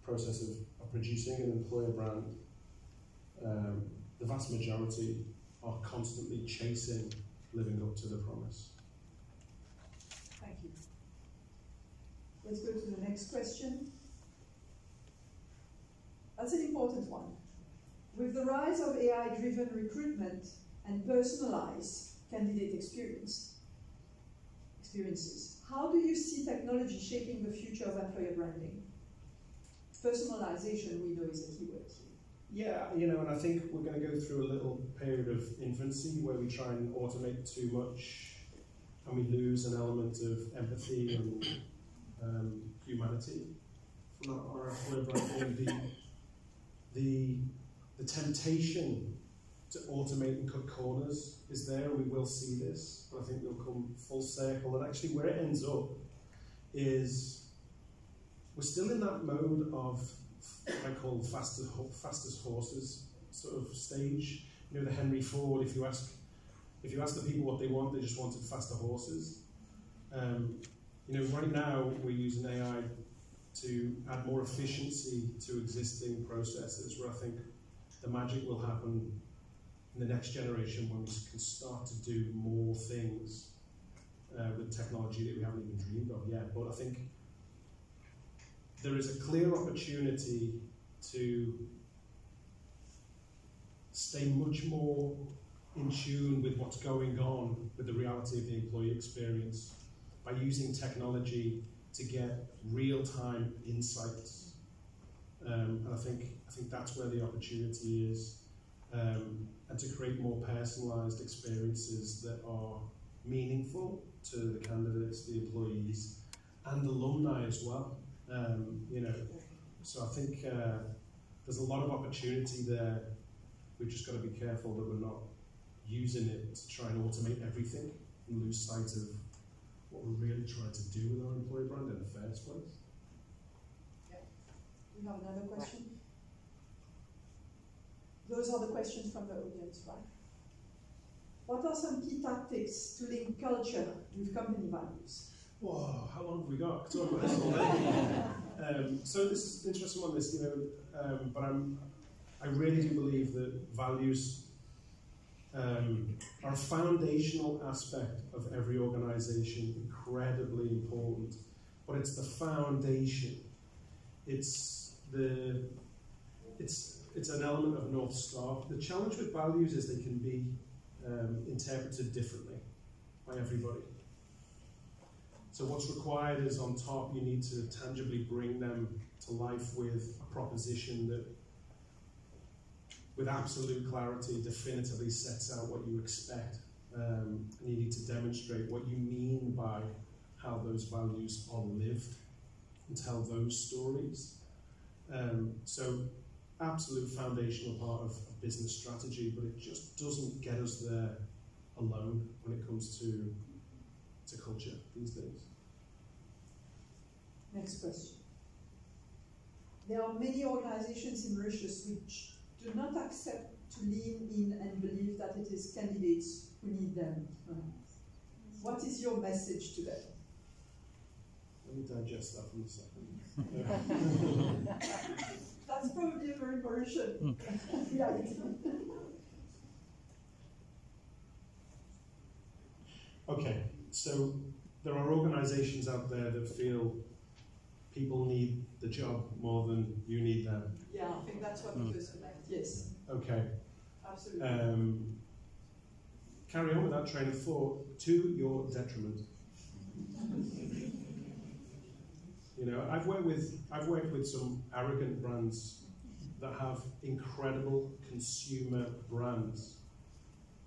process of producing an employer brand, the vast majority are constantly chasing living up to the promise. Thank you. Let's go to the next question. That's an important one. With the rise of AI-driven recruitment and personalized candidate experiences, how do you see technology shaping the future of employer branding? Personalization, we know, is a keyword here. Yeah, and I think we're going to go through a little period of infancy where we try and automate too much and we lose an element of empathy and humanity from our employer branding. The temptation to automate and cut corners is there, and we will see this, but I think we'll come full circle. And actually where it ends up is we're still in that mode of what I call fastest horses sort of stage. The Henry Ford, if you ask the people what they want, they just wanted faster horses. Right now we're using AI to add more efficiency to existing processes, where I think the magic will happen in the next generation when we can start to do more things with technology that we haven't even dreamed of yet. But I think there is a clear opportunity to stay much more in tune with what's going on with the reality of the employee experience by using technology to get real-time insights. And I think that's where the opportunity is. And to create more personalised experiences that are meaningful to the candidates, the employees, and alumni as well. So I think there's a lot of opportunity there. We've just got to be careful that we're not using it to try and automate everything and lose sight of what we're really trying to do with our employer brand in the first place. Yeah. We have another question. Those are the questions from the audience, right? What are some key tactics to link culture with company values? Whoa, how long have we got? Talk about this all day. So this is an interesting one, but I really do believe that values are a foundational aspect of every organization, incredibly important, but it's the foundation. It's an element of North Star. The challenge with values is they can be interpreted differently by everybody. So what's required is on top, you need to tangibly bring them to life with a proposition that, with absolute clarity, definitively sets out what you expect. And you need to demonstrate what you mean by how those values are lived and tell those stories. So absolute foundational part of business strategy, but it just doesn't get us there alone when it comes to culture these days. Next question. There are many organizations in Mauritius which do not accept to lean in and believe that it is candidates who need them. What is your message to them? Let me digest that from a second. That's probably a very Mauritian reality. Okay, so there are organizations out there that feel people need the job more than you need them. Yeah, I think that's what it was about. Yes. Okay. Absolutely. Carry on with that train of thought to your detriment. You know, I've worked with some arrogant brands that have incredible consumer brands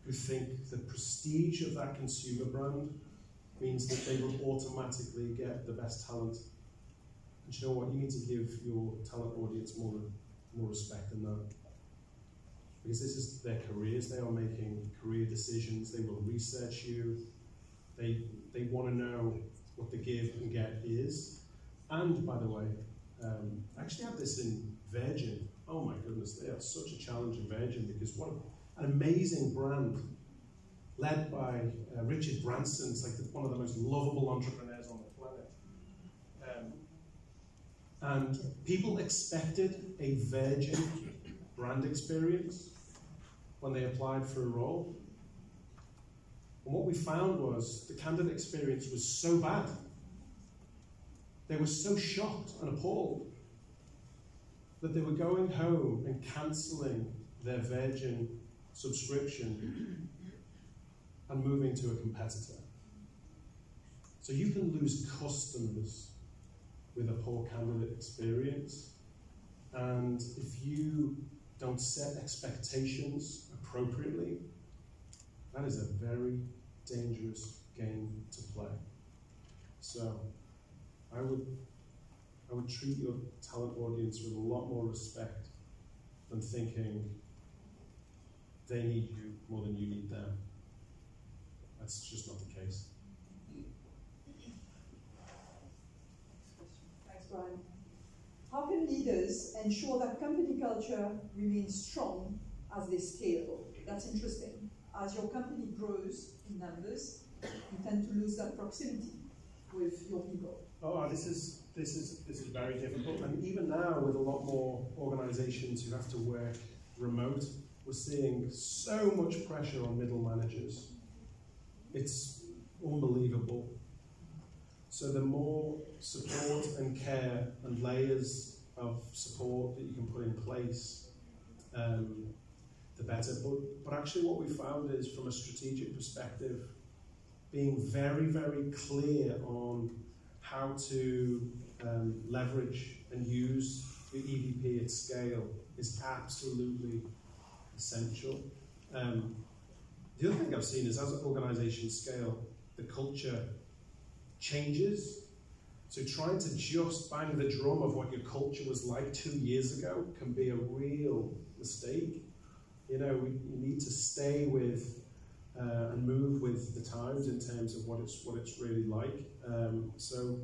who think the prestige of that consumer brand means that they will automatically get the best talent. And you know what? You need to give your talent audience more respect than that. Because this is their careers. They are making career decisions. They will research you. They want to know what the give and get is. And by the way, I actually have this in Virgin. Oh my goodness, they are such a challenge in Virgin because what an amazing brand led by Richard Branson. It's like one of the most lovable entrepreneurs on the planet. And people expected a Virgin brand experience when they applied for a role. And what we found was the candidate experience was so bad. They were so shocked and appalled that they were going home and cancelling their Virgin subscription and moving to a competitor. So you can lose customers with a poor candidate experience, and if you don't set expectations appropriately, that is a very dangerous game to play. So I would treat your talent audience with a lot more respect than thinking they need you more than you need them. That's just not the case. Thanks, Brian. How can leaders ensure that company culture remains strong as they scale? That's interesting. As your company grows in numbers, you tend to lose that proximity with your people. Oh, this is very difficult. And even now, with a lot more organizations who have to work remote, we're seeing so much pressure on middle managers. It's unbelievable. So the more support and care and layers of support that you can put in place, the better. But actually what we found is, from a strategic perspective, being very, very clear on how to leverage and use the EVP at scale is absolutely essential. The other thing I've seen is, as organizations scale, the culture changes. So trying to just bang the drum of what your culture was like 2 years ago can be a real mistake. You know, you need to stay with and move with the times in terms of what it's really like. So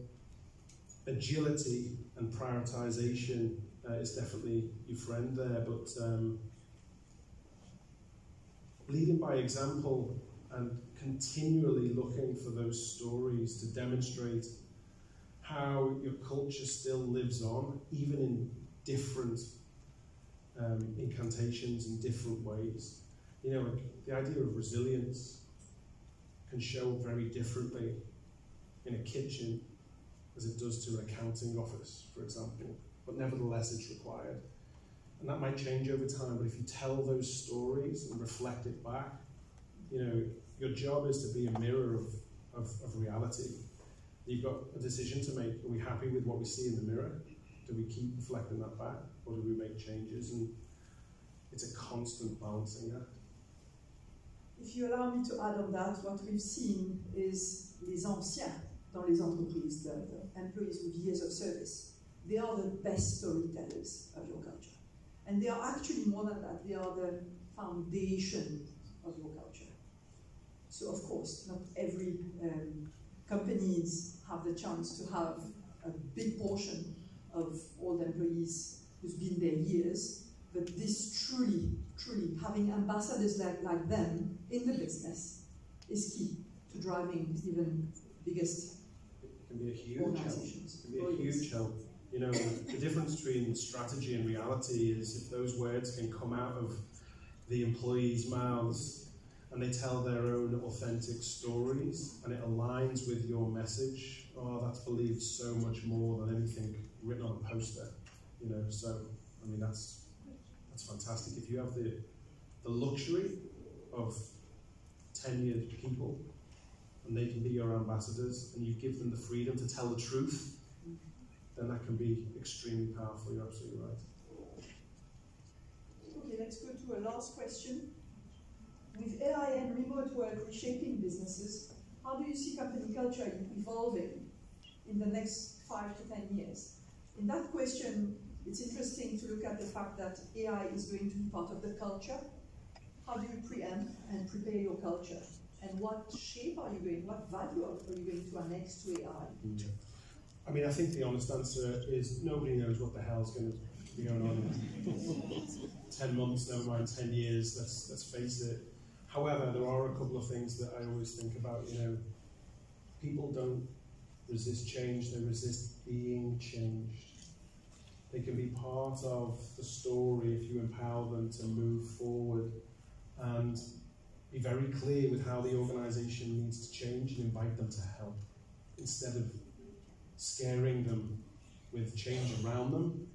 agility and prioritization is definitely your friend there, but leading by example and continually looking for those stories to demonstrate how your culture still lives on, even in different incantations in different ways. You know, the idea of resilience can show very differently in a kitchen as it does to an accounting office, for example, but nevertheless it's required. And that might change over time, but if you tell those stories and reflect it back, you know, your job is to be a mirror of reality. You've got a decision to make. Are we happy with what we see in the mirror? Do we keep reflecting that back, or do we make changes? And it's a constant balancing act. If you allow me to add on that, what we've seen is les anciens dans les entreprises, the employees with years of service. They are the best storytellers of your culture. And they are actually more than that. They are the foundation of your culture. So of course, not every companies have the chance to have a big portion of all the employees who's been there years, but this truly, having ambassadors like them in the business is key to driving even biggest It can be a huge organizations. help. It can be a huge help. You know, the difference between strategy and reality is if those words can come out of the employees' mouths and they tell their own authentic stories and it aligns with your message, oh, that's believed so much more than anything written on a poster. You know, so I mean that's fantastic. If you have the luxury of tenured people and they can be your ambassadors and you give them the freedom to tell the truth, then that can be extremely powerful. You're absolutely right. Okay, let's go to a last question. With AI and remote work reshaping businesses, how do you see company culture evolving in the next 5 to 10 years? In that question, it's interesting to look at the fact that AI is going to be part of the culture. How do you preempt and prepare your culture? And what shape are you going, what value are you going to annex to AI? I mean, I think the honest answer is nobody knows what the hell's going to be going on in 10 months, never mind 10 years, let's face it. However, there are a couple of things that I always think about. You know, people don't resist change, they resist being changed. They can be part of the story if you empower them to move forward and be very clear with how the organisation needs to change and invite them to help, instead of scaring them with change around them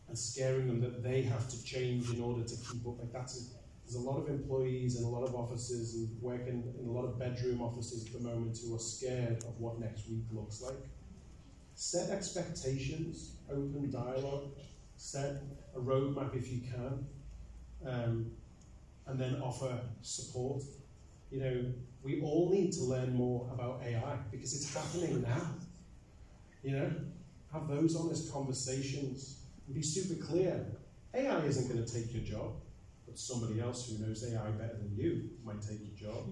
and scaring them that they have to change in order to keep up. Like there's a lot of employees in a lot of offices and working in a lot of bedroom offices at the moment who are scared of what next week looks like. Set expectations, open dialogue, set a roadmap if you can, and then offer support. You know, we all need to learn more about AI because it's happening now. You know, have those honest conversations and be super clear. AI isn't going to take your job, but somebody else who knows AI better than you might take your job.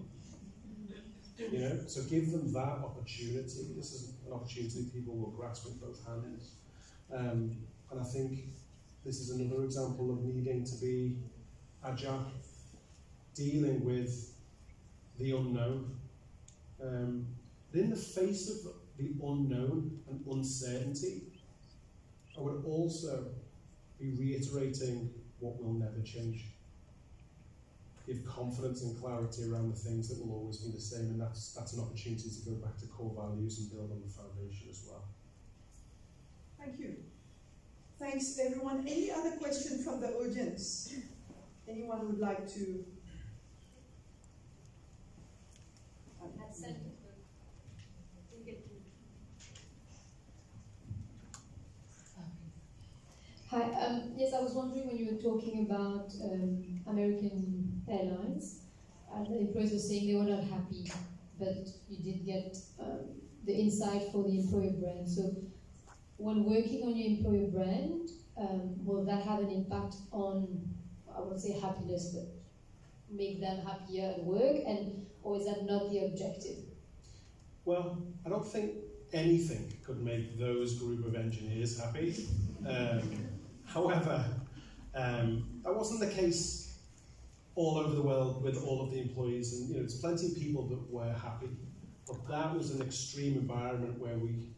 You know, so give them that opportunity. This is an opportunity people will grasp with both hands. And I think this is another example of needing to be agile, dealing with the unknown. But in the face of the unknown and uncertainty, I would also be reiterating what will never change. Give confidence and clarity around the things that will always be the same, and that's an opportunity to go back to core values and build on the foundation as well. Thank you. Thanks, everyone. Any other question from the audience? Anyone would like to? Hi, yes, I was wondering when you were talking about American Airlines, the employees were saying they were not happy, but you did get the insight for the employer brand. So when working on your employer brand, will that have an impact on, I would say happiness, but make them happier at work, or is that not the objective? Well, I don't think anything could make those group of engineers happy. However, that wasn't the case all over the world with all of the employees, and you know, there's plenty of people that were happy, but that was an extreme environment where we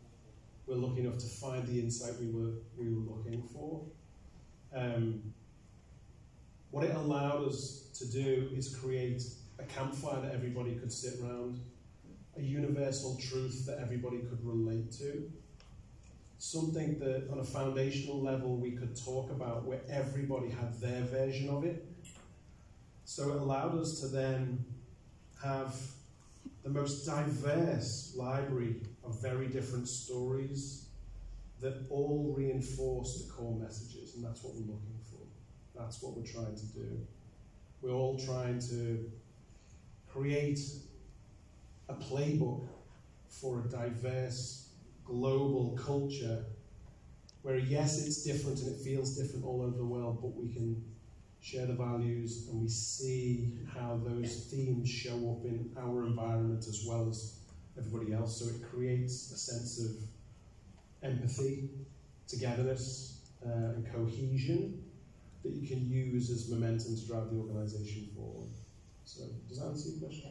were lucky enough to find the insight we were looking for. What it allowed us to do is create a campfire that everybody could sit around, a universal truth that everybody could relate to, something that on a foundational level we could talk about where everybody had their version of it. So it allowed us to then have the most diverse library of very different stories that all reinforce the core messages, and that's what we're looking for. That's what we're trying to do. We're all trying to create a playbook for a diverse global culture where, yes, it's different and it feels different all over the world, but we can share the values and we see how those themes show up in our environment as well as everybody else. So it creates a sense of empathy, togetherness, and cohesion that you can use as momentum to drive the organisation forward. So, does that answer your question?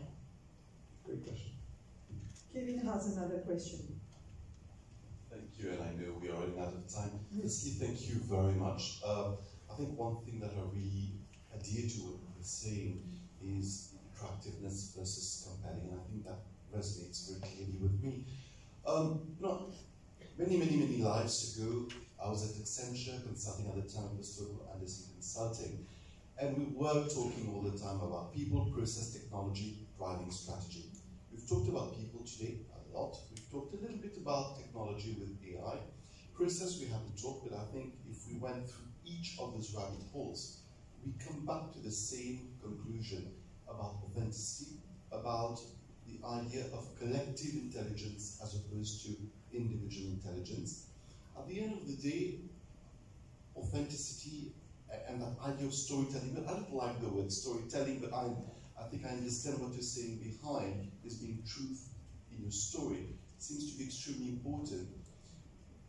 Great question. Kevin has another question. Thank you, and I know we are running out of time. Firstly, thank you very much. I think one thing that I really adhere to what we're saying is attractiveness versus compelling, and I think that resonates very clearly with me. Many lives ago, I was at Accenture consulting. At the time it was still Anderson Consulting, and we were talking all the time about people, process, technology, driving strategy. We've talked about people today a lot. We've talked a little bit about technology with AI. Process we haven't talked, but I think if we went through each of those rabbit holes, we come back to the same conclusion about authenticity, about the idea of collective intelligence as opposed to individual intelligence. At the end of the day, authenticity and that idea of storytelling, but I don't like the word storytelling, but I think I understand what you're saying behind is being truth in your story. It seems to be extremely important.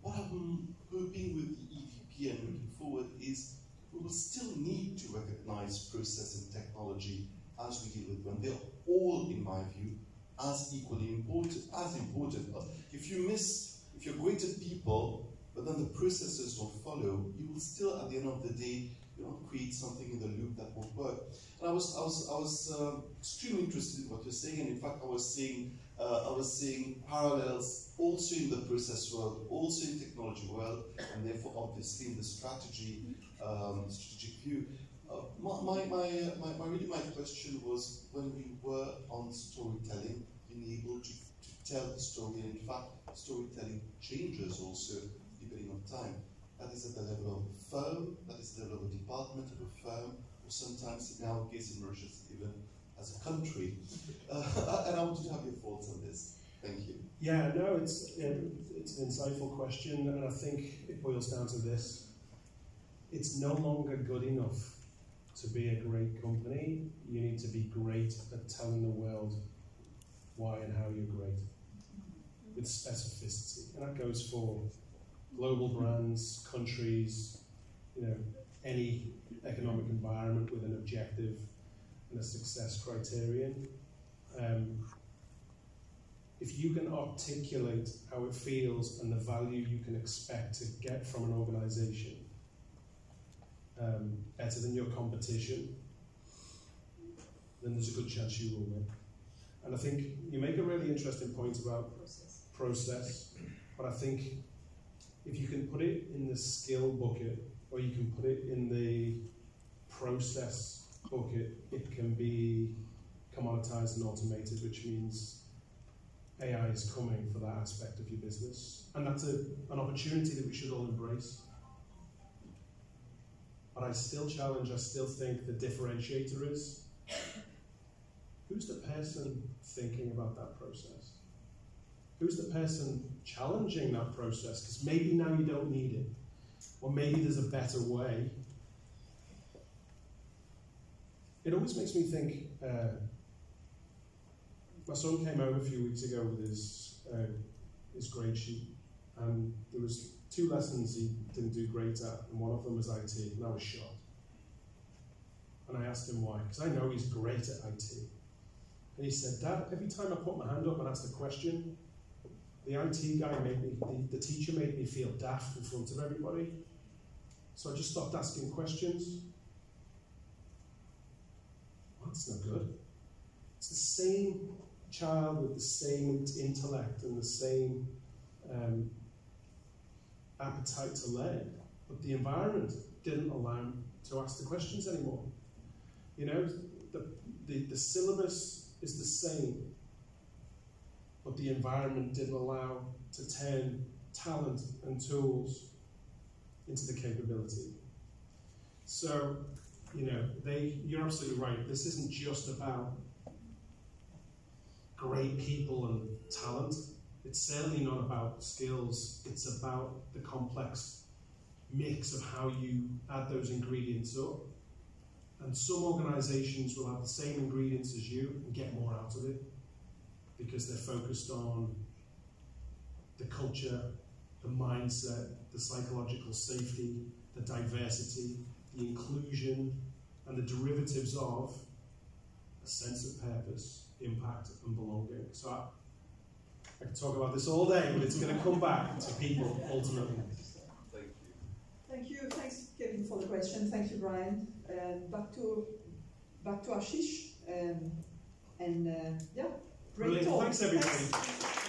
What I'm hoping with the EVP and looking forward is we will still need to recognize process and technology as we deal with them. They're all, in my view, as equally important, If you're great at people, but then the processes don't follow, you will still, at the end of the day, create something in the loop that won't work. And I was extremely interested in what you're saying, and in fact, I was seeing parallels also in the process world, also in technology world, and therefore, obviously, in the strategic view. My question was when we were on storytelling, being able to tell the story, and in fact, storytelling changes also depending on time. That is at the level of a firm, that is the level of a department of a firm, or sometimes, in our case, emerges even as a country. And I wanted to have your thoughts on this. Thank you. Yeah, no, it's an insightful question, and I think it boils down to this. It's no longer good enough to be a great company. You need to be great at telling the world why and how you're great, with specificity. And that goes for global brands, countries, any economic environment with an objective and a success criterion. If you can articulate how it feels and the value you can expect to get from an organization better than your competition, then there's a good chance you will win. And I think you make a really interesting point about process, but I think if you can put it in the skill bucket, or you can put it in the process bucket, it can be commoditized and automated, which means AI is coming for that aspect of your business. And that's an opportunity that we should all embrace. But I still think the differentiator is, who's the person thinking about that process? Who's the person challenging that process? Because maybe now you don't need it, or maybe there's a better way. It always makes me think, my son came home a few weeks ago with his grade sheet, and there was 2 lessons he didn't do great at, and one of them was IT, and I was shocked. And I asked him why, because I know he's great at IT. And he said, Dad, every time I put my hand up and asked a question, the IT guy the teacher made me feel daft in front of everybody. So I just stopped asking questions. Well, that's no good. It's the same child with the same intellect and the same appetite to learn, but the environment didn't allow him to ask the questions anymore. The syllabus is the same, but the environment didn't allow to turn talent and tools into the capability. So, you're absolutely right. This isn't just about great people and talent. It's certainly not about skills. It's about the complex mix of how you add those ingredients up. And some organizations will have the same ingredients as you and get more out of it because they're focused on the culture, the mindset, the psychological safety, the diversity, the inclusion, and the derivatives of a sense of purpose, impact, and belonging. So I could talk about this all day, but it's going to come back to people ultimately. Thank you. Thank you. Thanks, Kevin, for the question. Thank you, Brian. Back to Ashish. Yeah, great Brilliant. talk. Thanks, everybody. Thanks.